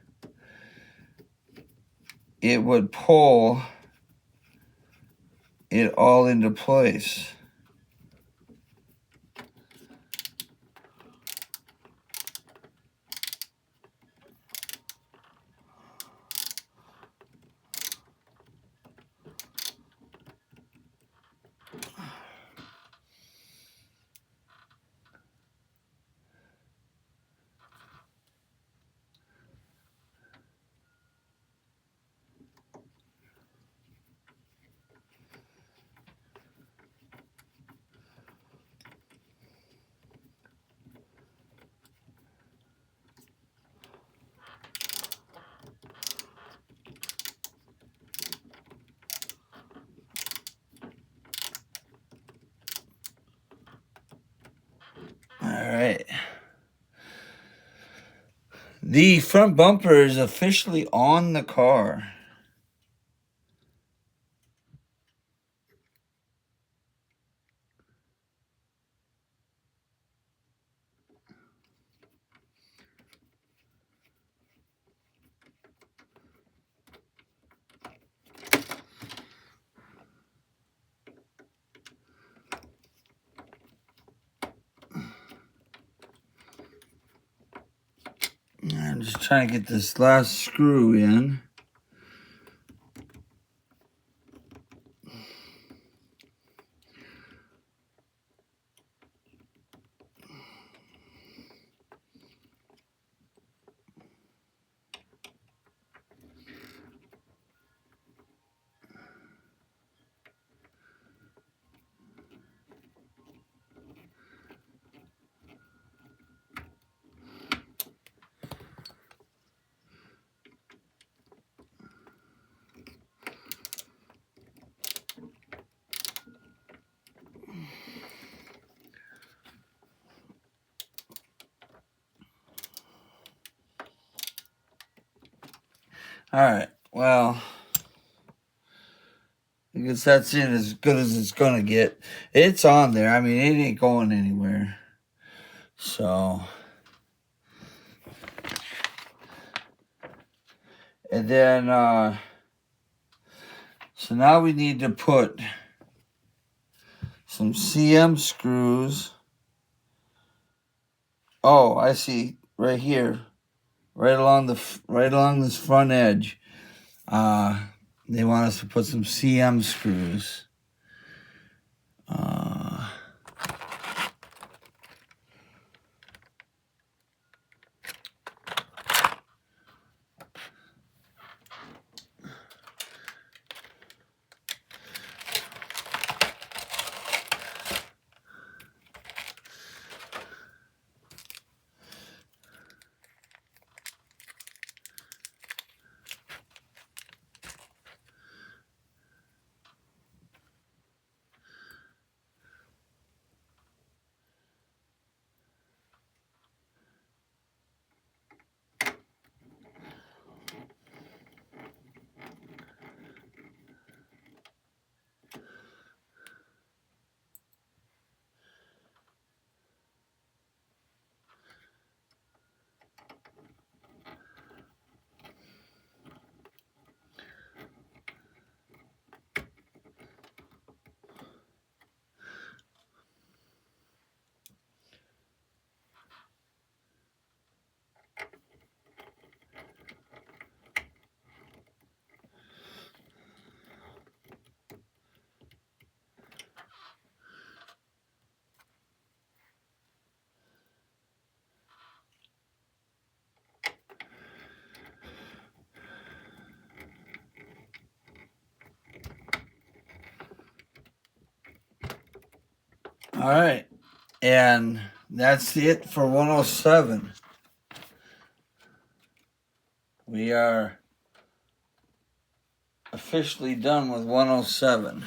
it would pull it all into place. All right. The front bumper is officially on the car. I'm just trying to get this last screw in. All right. Well, I guess that's it as good as it's gonna get. It's on there. I mean, it ain't going anywhere. So, and then, so now we need to put some CM screws. Oh, I see. Right here, right along this front edge. They want us to put some CM screws. All right. And that's it for 107. We are officially done with 107.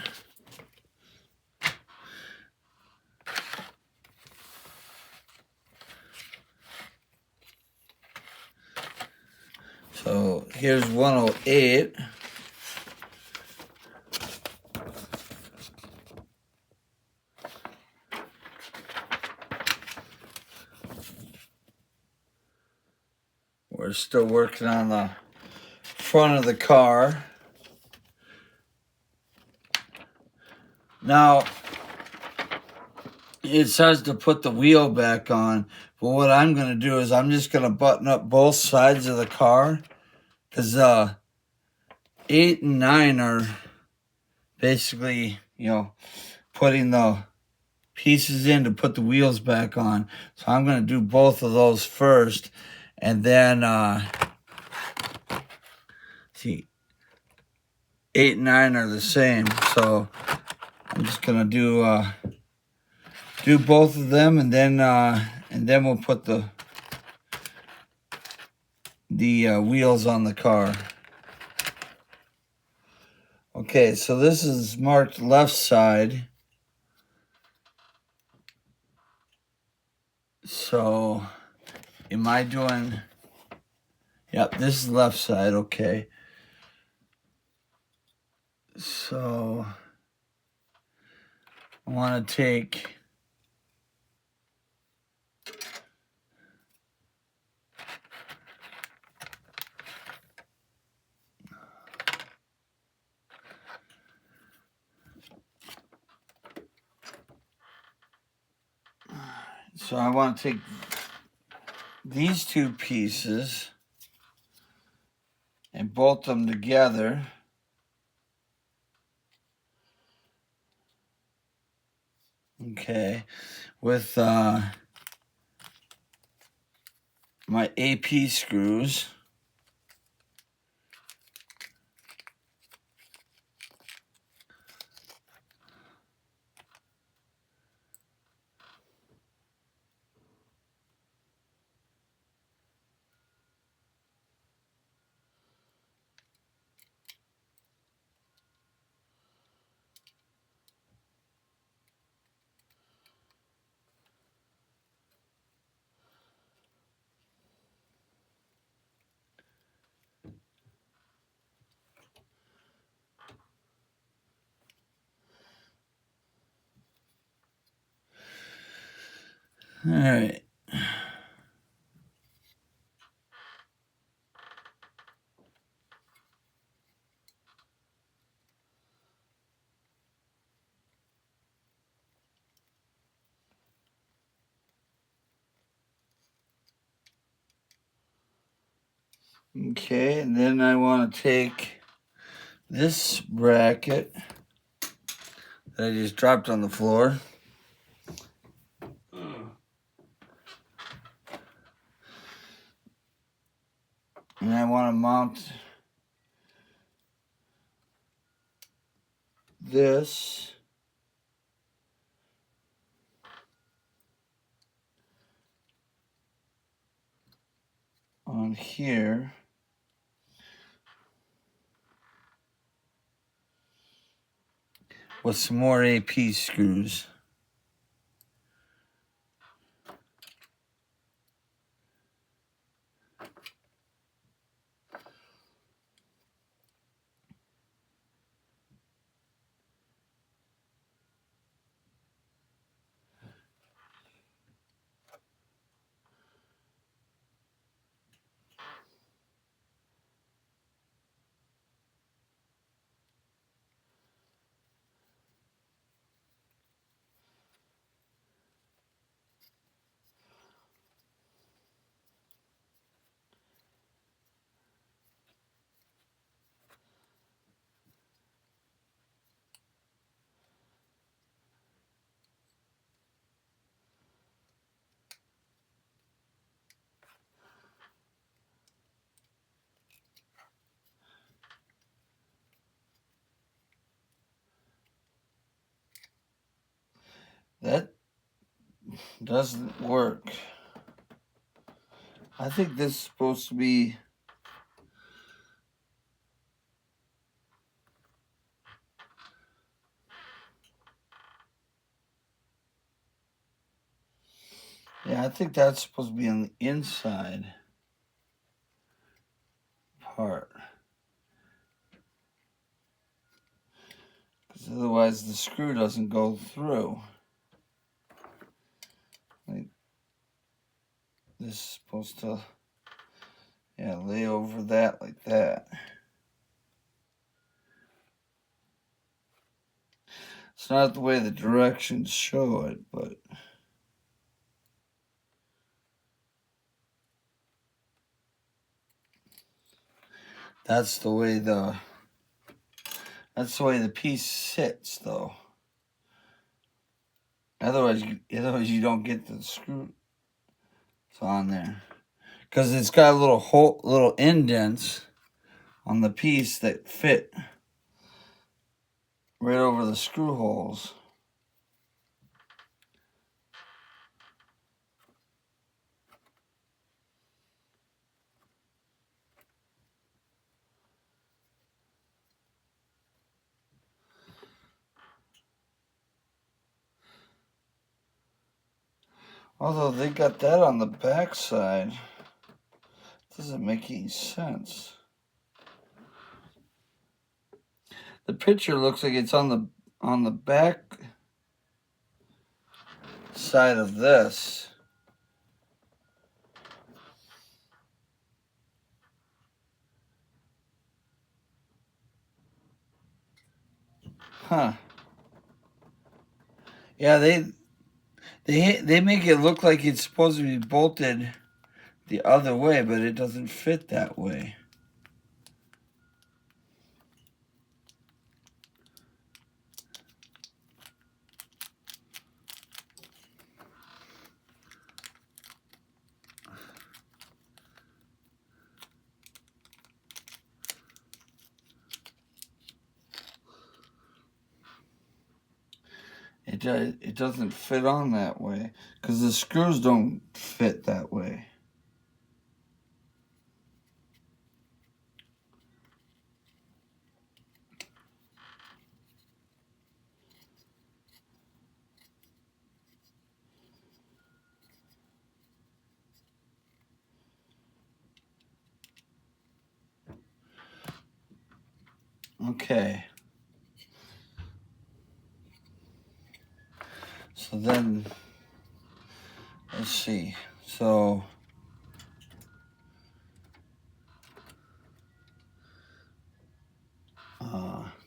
So here's 108. We're still working on the front of the car. Now, it says to put the wheel back on, but what I'm going to do is I'm just going to button up both sides of the car, because 8 and 9 are basically, putting the pieces in to put the wheels back on. So I'm going to do both of those first, and then see, 8 and 9 are the same, so I'm just going to do both of them, and then we'll put the wheels on the car. Okay, so this is marked left side. So, am I doing... Yep, this is left side, okay. So, I want to take... So, I want to take these two pieces and bolt them together. Okay, with my AP screws. All right. Okay, and then I want to take this bracket that I just dropped on the floor. And I want to mount this on here. With some more AP screws. That doesn't work. I think this is supposed to be... Yeah, I think that's supposed to be on the inside part. Because otherwise the screw doesn't go through. Like, this is supposed to, yeah, lay over that like that. It's not the way the directions show it, but that's the way the piece sits, though. Otherwise you don't get the screw on there, because it's got a little indents on the piece that fit right over the screw holes. Although they got that on the back side, doesn't make any sense. The picture looks like it's on the back side of this. Huh. Yeah, they make it look like it's supposed to be bolted the other way, but it doesn't fit that way. It doesn't fit on that way because the screws don't fit that way. Okay. So then see. So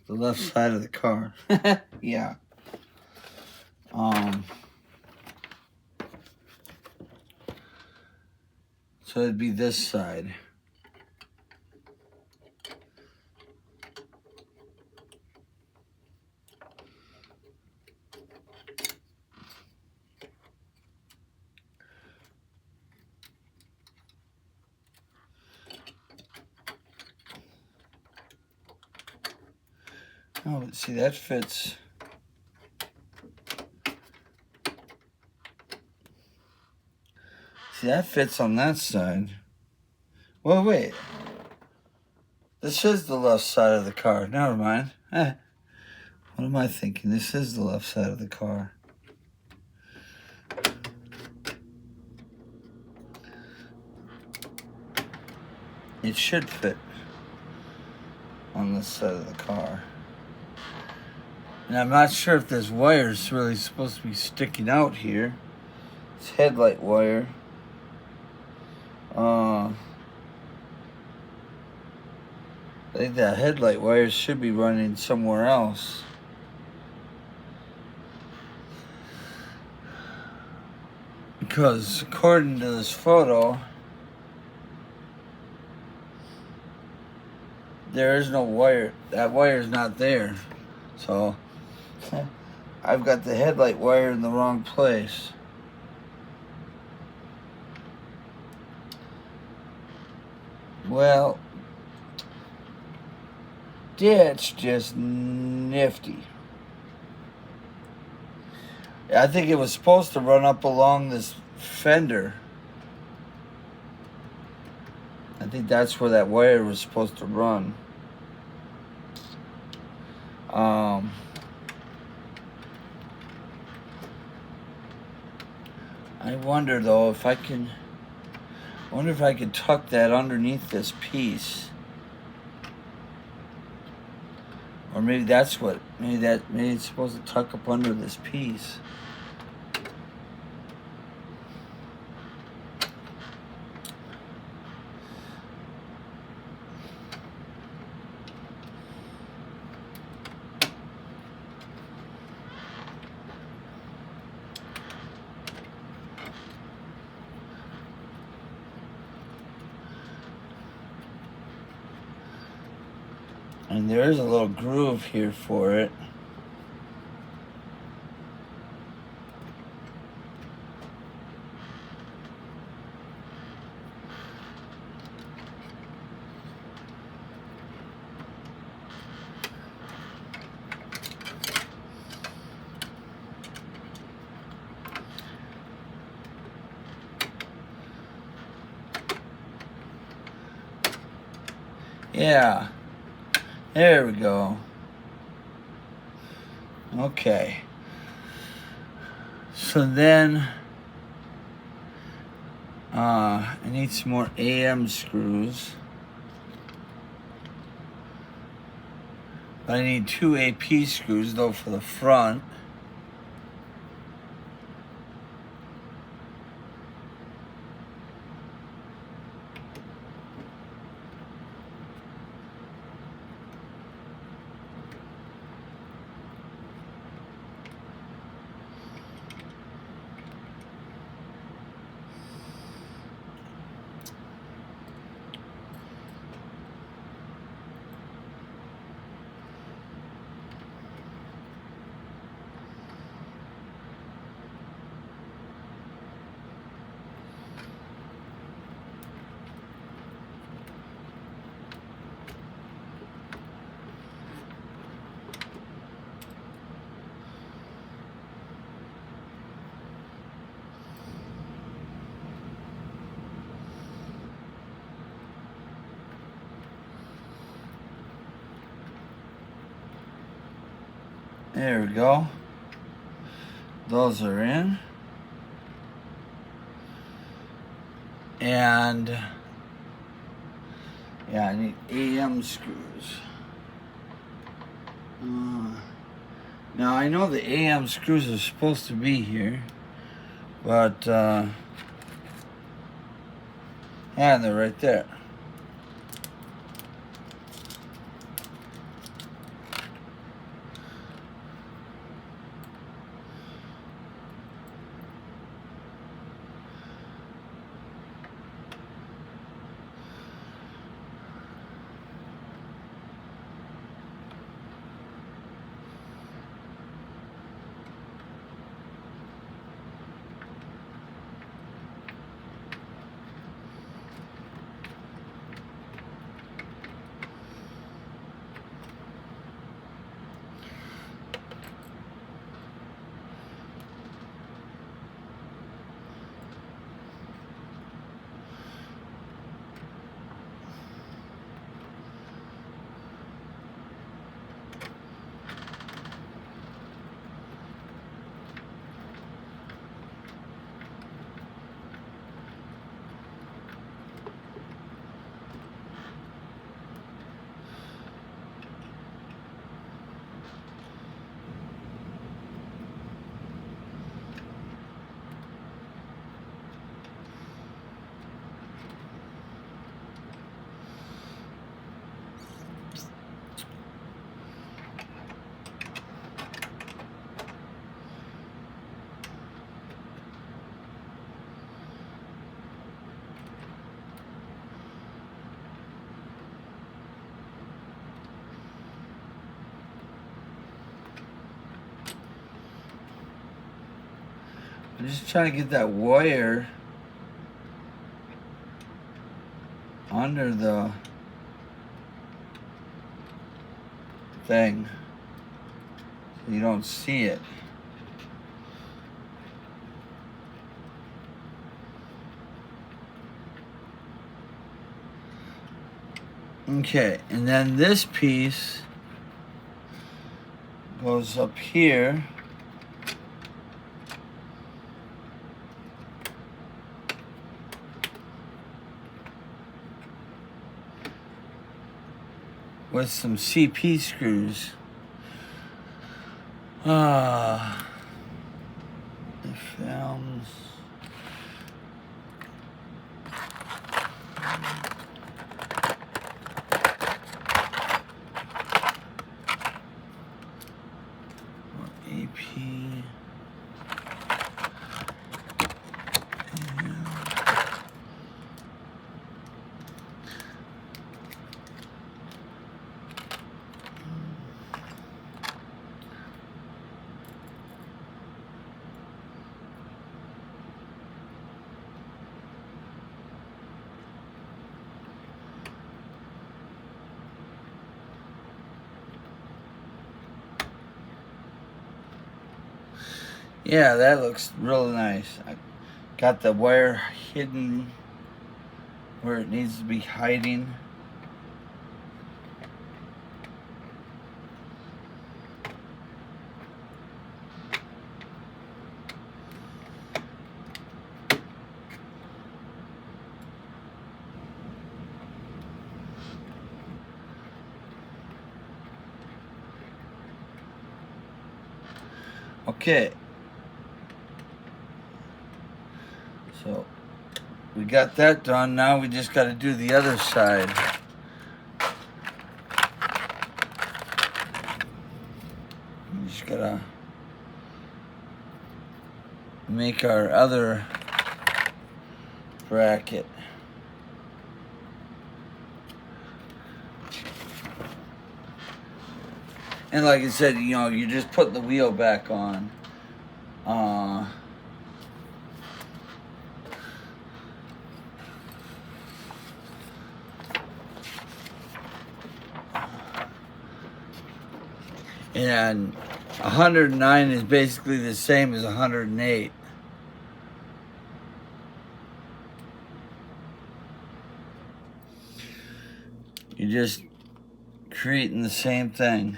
the left side of the car. Yeah. So it'd be this side. Oh, but see, that fits. See, that fits on that side. Well, wait. This is the left side of the car. Never mind. What am I thinking? This is the left side of the car. It should fit on this side of the car. And I'm not sure if this wire is really supposed to be sticking out here. It's headlight wire. I think that headlight wire should be running somewhere else. Because according to this photo, there is no wire. That wire is not there. So I've got the headlight wire in the wrong place. Well, that's just nifty. I think it was supposed to run up along this fender. I think that's where that wire was supposed to run. I wonder though if I can. I wonder if I could tuck that underneath this piece, or maybe that's what. Maybe it's supposed to tuck up under this piece. And there is a little groove here for it. Yeah. There we go. Okay. So then I need some more AM screws. I need 2 AP screws though for the front. There we go. Those are in. And yeah, I need AM screws. Now I know the AM screws are supposed to be here, but Yeah, and they're right there. I'm just trying to get that wire under the thing so you don't see it. Okay, and then this piece goes up here. With some CP screws. The films. AP. Yeah, that looks real nice. I got the wire hidden where it needs to be hiding. Okay. So we got that done. Now we just got to do the other side. We just got to make our other bracket. And like I said, you know, you just put the wheel back on. And 109 is basically the same as 108. You're just creating the same thing.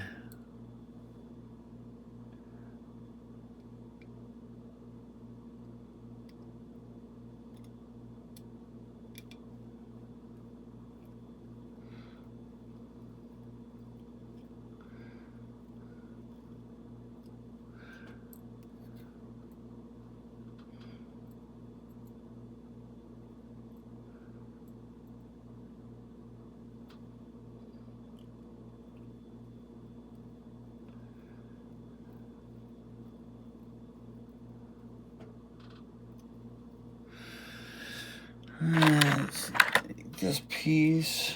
Let's see, this piece.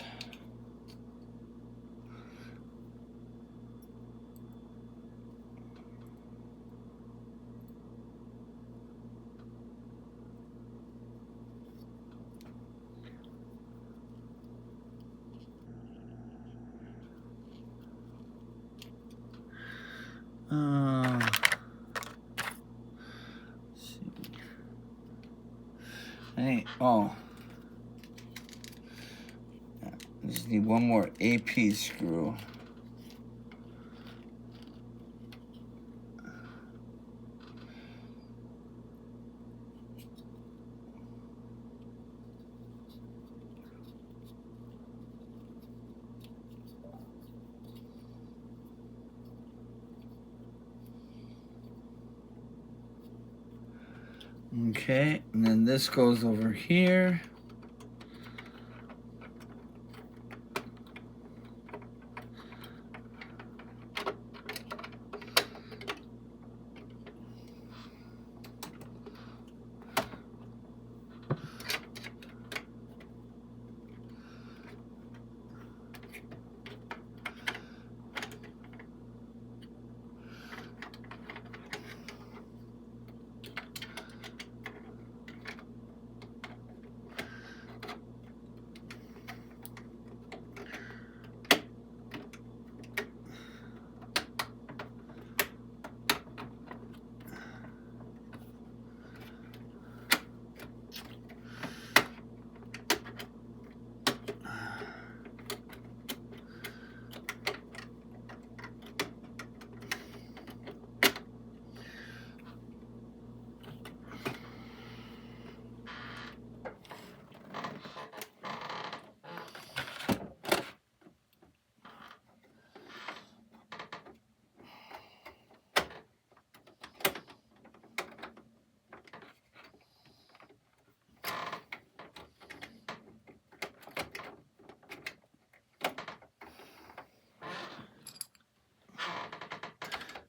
Let's see. Oh. Just need one more AP screw. Okay, and then this goes over here.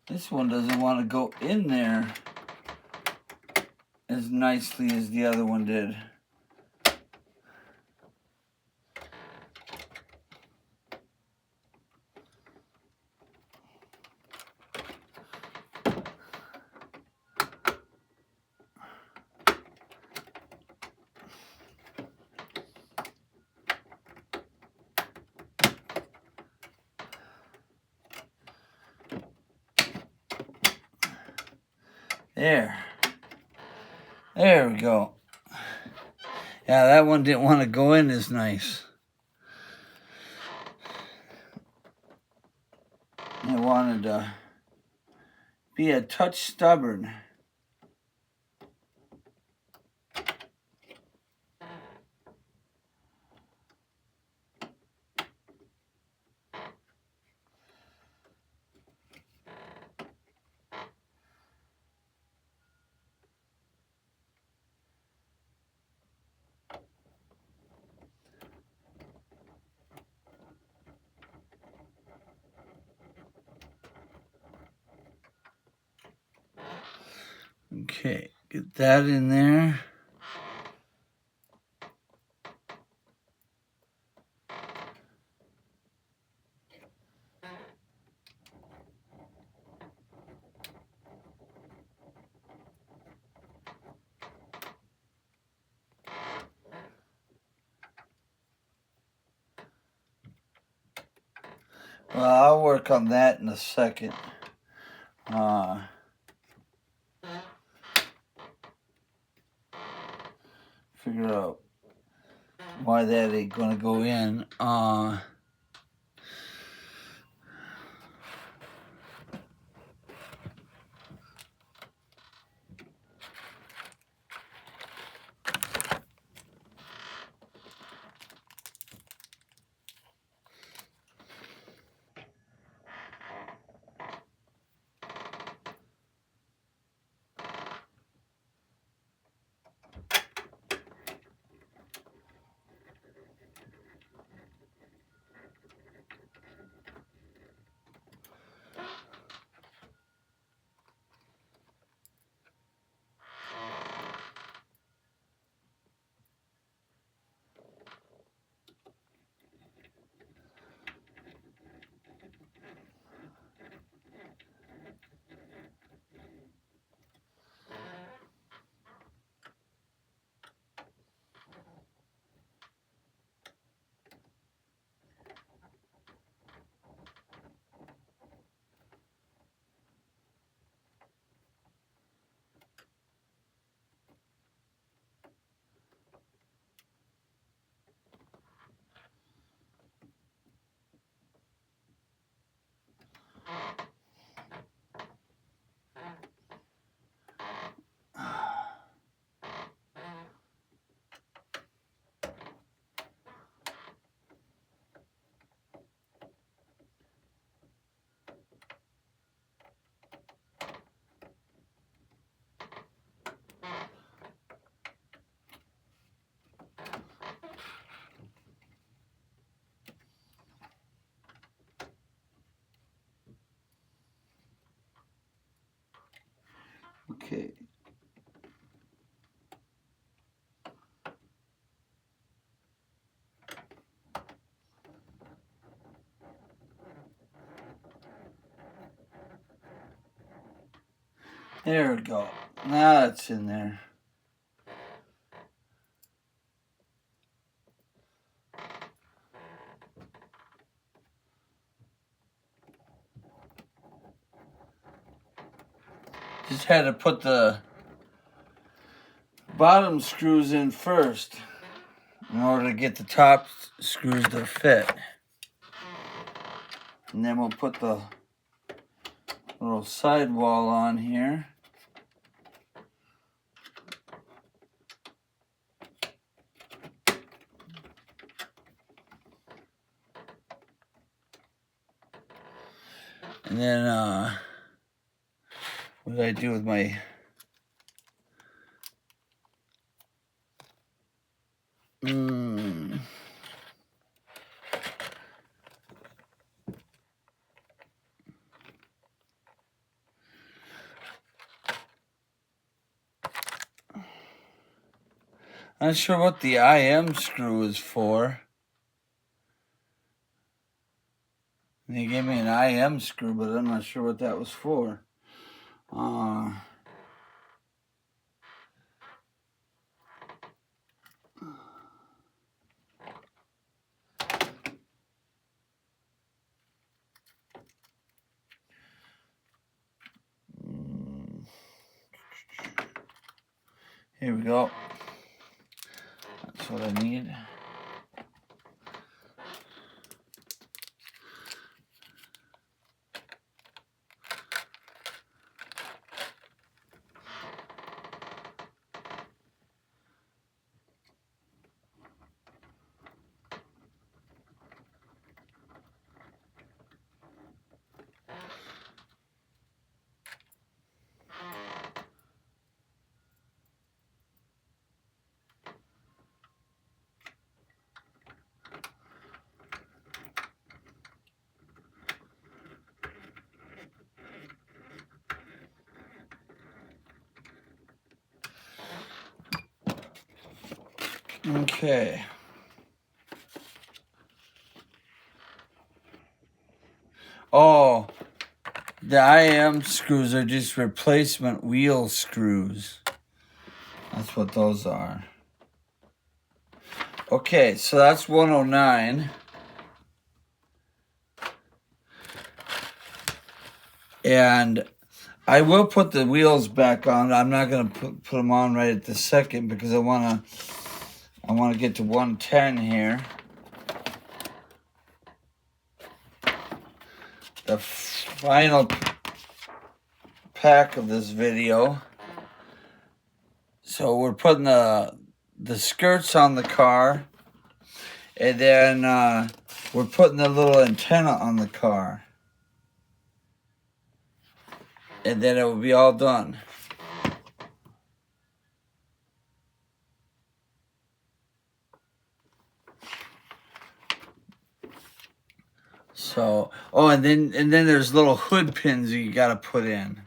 This one doesn't want to go in there as nicely as the other one did. There we go. Yeah, that one didn't want to go in as nice. It wanted to be a touch stubborn. Okay, get that in there. Well, I'll work on that in a second. Figure out why that ain't gonna go in. There we go. Now it's in there. Just had to put the bottom screws in first in order to get the top screws to fit. And then we'll put the little sidewall on here. And then, what did I do with my... I'm not sure what the IM screw is for. They gave me an IM screw, but I'm not sure what that was for. Here we go. That's what I need. Okay. Oh, the IM screws are just replacement wheel screws. That's what those are. Okay, so that's 109. And I will put the wheels back on. I'm not going to put them on right at the second because I want to get to 110 here. The final pack of this video. So we're putting the skirts on the car, and then we're putting the little antenna on the car, and then it will be all done. So, oh, and then there's little hood pins you got to put in.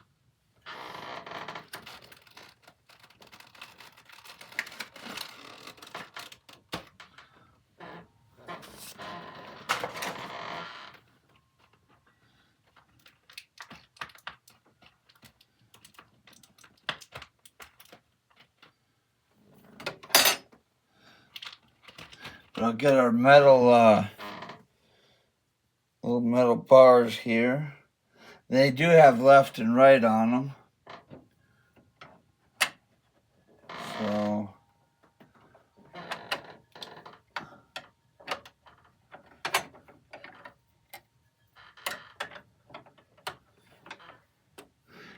But I'll get our metal, little metal bars here. They do have left and right on them.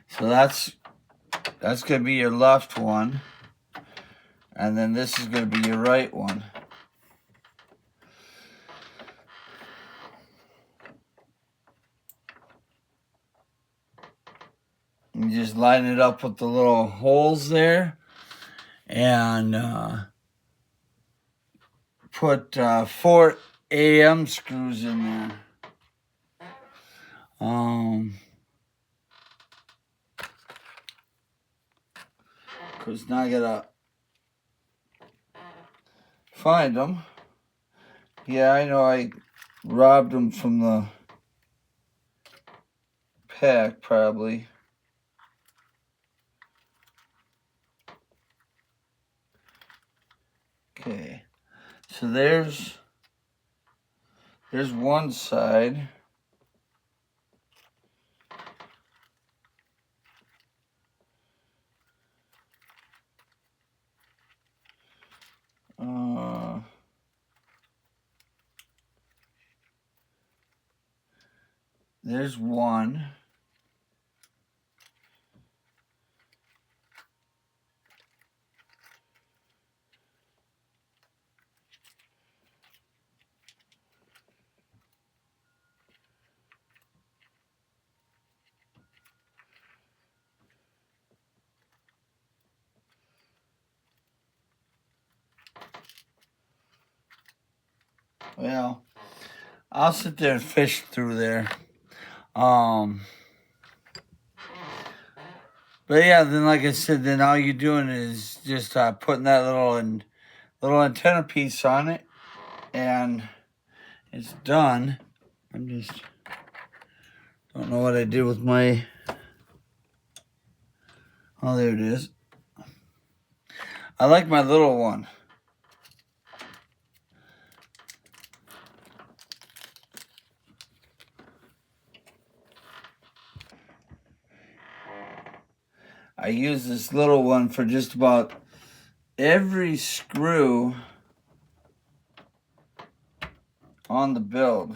So that's going to be your left one. And then this is going to be your right one. You just line it up with the little holes there. And put 4 AM screws in there. Because now I gotta find them. Yeah, I know I robbed them from the pack, probably. Okay, so there's one side. There's one. Well, I'll sit there and fish through there. But yeah, then like I said, then all you're doing is just putting that little antenna piece on it, and it's done. I'm just don't know what I did with my. Oh, there it is. I like my little one. I use this little one for just about every screw on the build.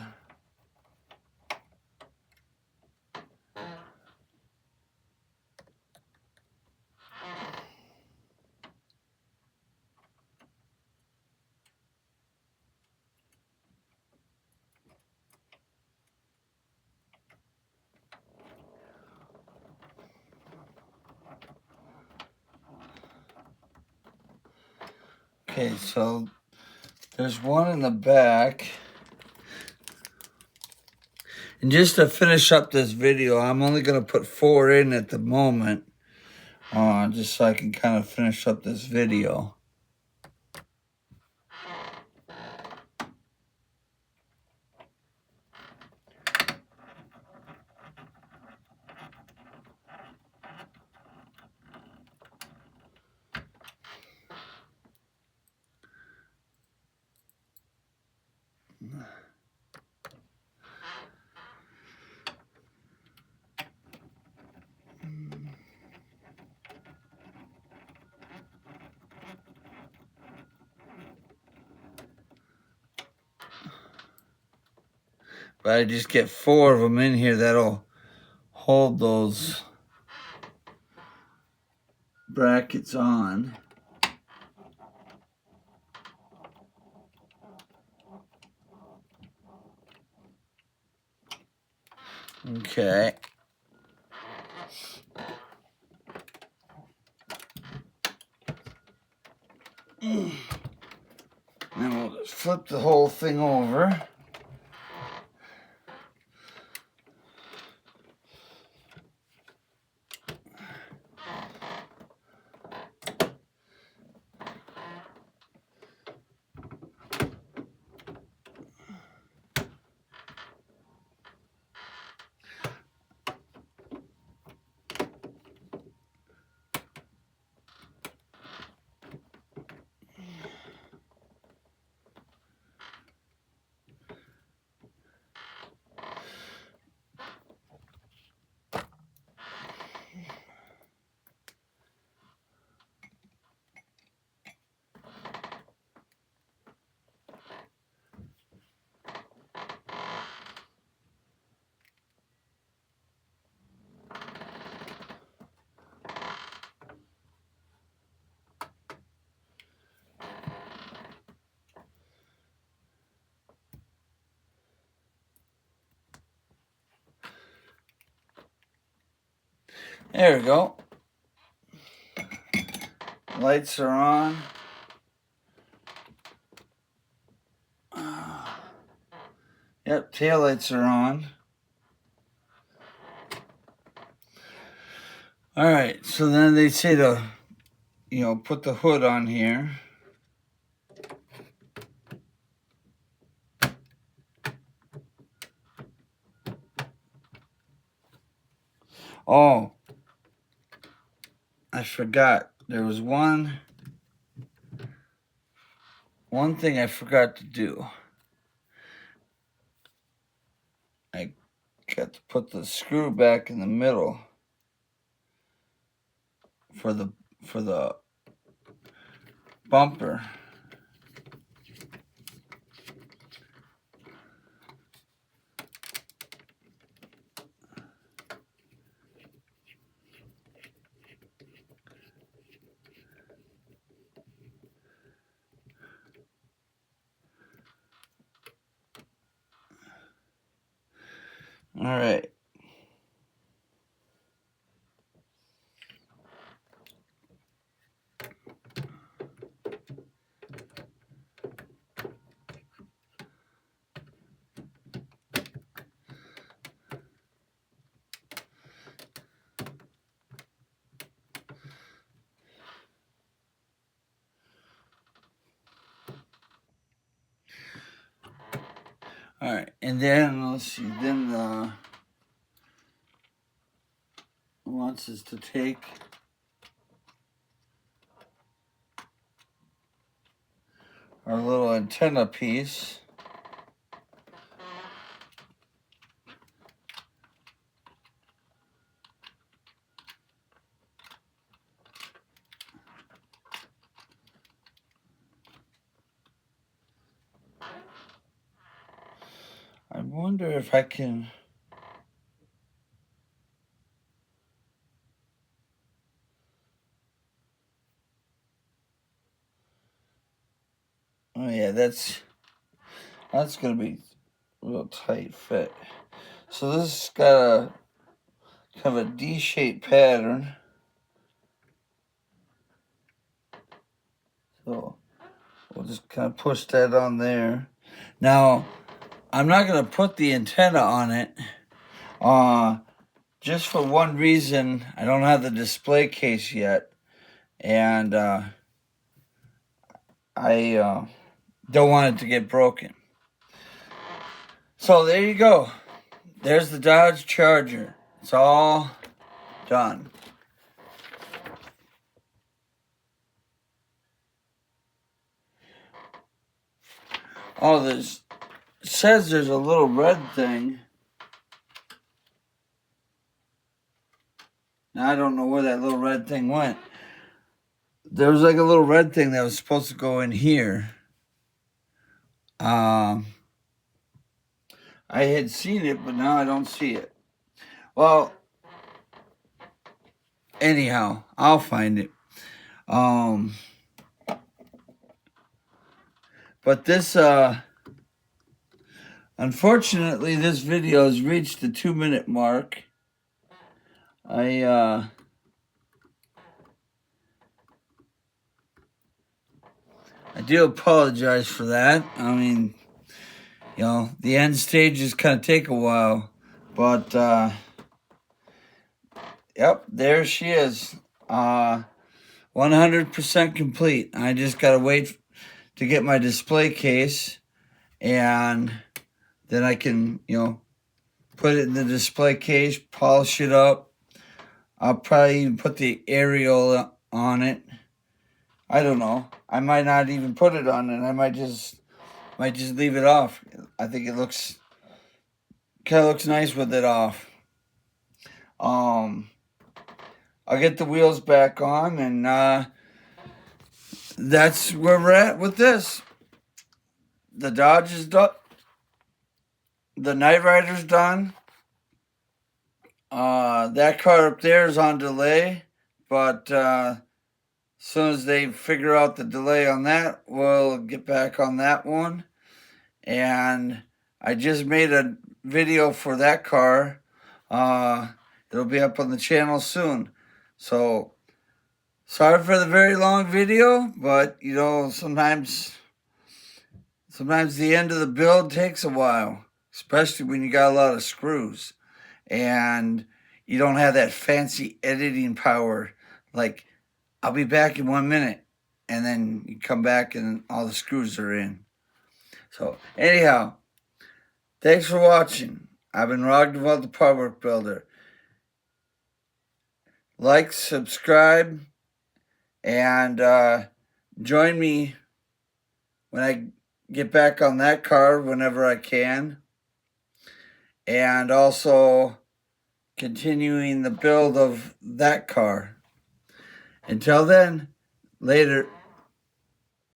Okay, so there's one in the back. And just to finish up this video, I'm only going to put 4 in at the moment. Just so I can kind of finish up this video. But I just get 4 of them in here that'll hold those brackets on. Okay. Then we'll just flip the whole thing over. There we go. Lights are on. Yep, taillights are on. All right, so then they say to, put the hood on here. Oh, I forgot. There was one one thing I forgot to do. I got to put the screw back in the middle for the bumper. All right. All right, and then let's see. Then wants us to take our little antenna piece. I wonder if I can. Oh yeah, that's gonna be a real tight fit. So this has got a kind of a D-shaped pattern. So we'll just kind of push that on there. Now, I'm not gonna put the antenna on it. Just for one reason, I don't have the display case yet, and I don't want it to get broken. So there you go. There's the Dodge Charger. It's all done. Oh, it says there's a little red thing. Now I don't know where that little red thing went. There was like a little red thing that was supposed to go in here. I had seen it, but now I don't see it. Well, anyhow, I'll find it. But this, unfortunately, this video has reached the 2-minute mark. I do apologize for that. I mean, you know, the end stages kind of take a while, but yep, there she is. 100% complete. I just gotta wait to get my display case, and then I can, you know, put it in the display case, polish it up. I'll probably even put the aerial on it. I don't know. I might not even put it on it. I might just leave it off. I think it looks kind of looks nice with it off. I'll get the wheels back on, and that's where we're at with this. The Dodge is done. The Night Rider's done. That car up there is on delay, but as soon as they figure out the delay on that, we'll get back on that one. And I just made a video for that car. It'll be up on the channel soon. So, sorry for the very long video, but you know, sometimes the end of the build takes a while, especially when you got a lot of screws and you don't have that fancy editing power. Like, I'll be back in 1 minute, and then you come back and all the screws are in. So, anyhow, thanks for watching. I've been Raghnaval, the Powerwork Builder. Like, subscribe, and join me when I get back on that car whenever I can. And also continuing the build of that car. Until then, later.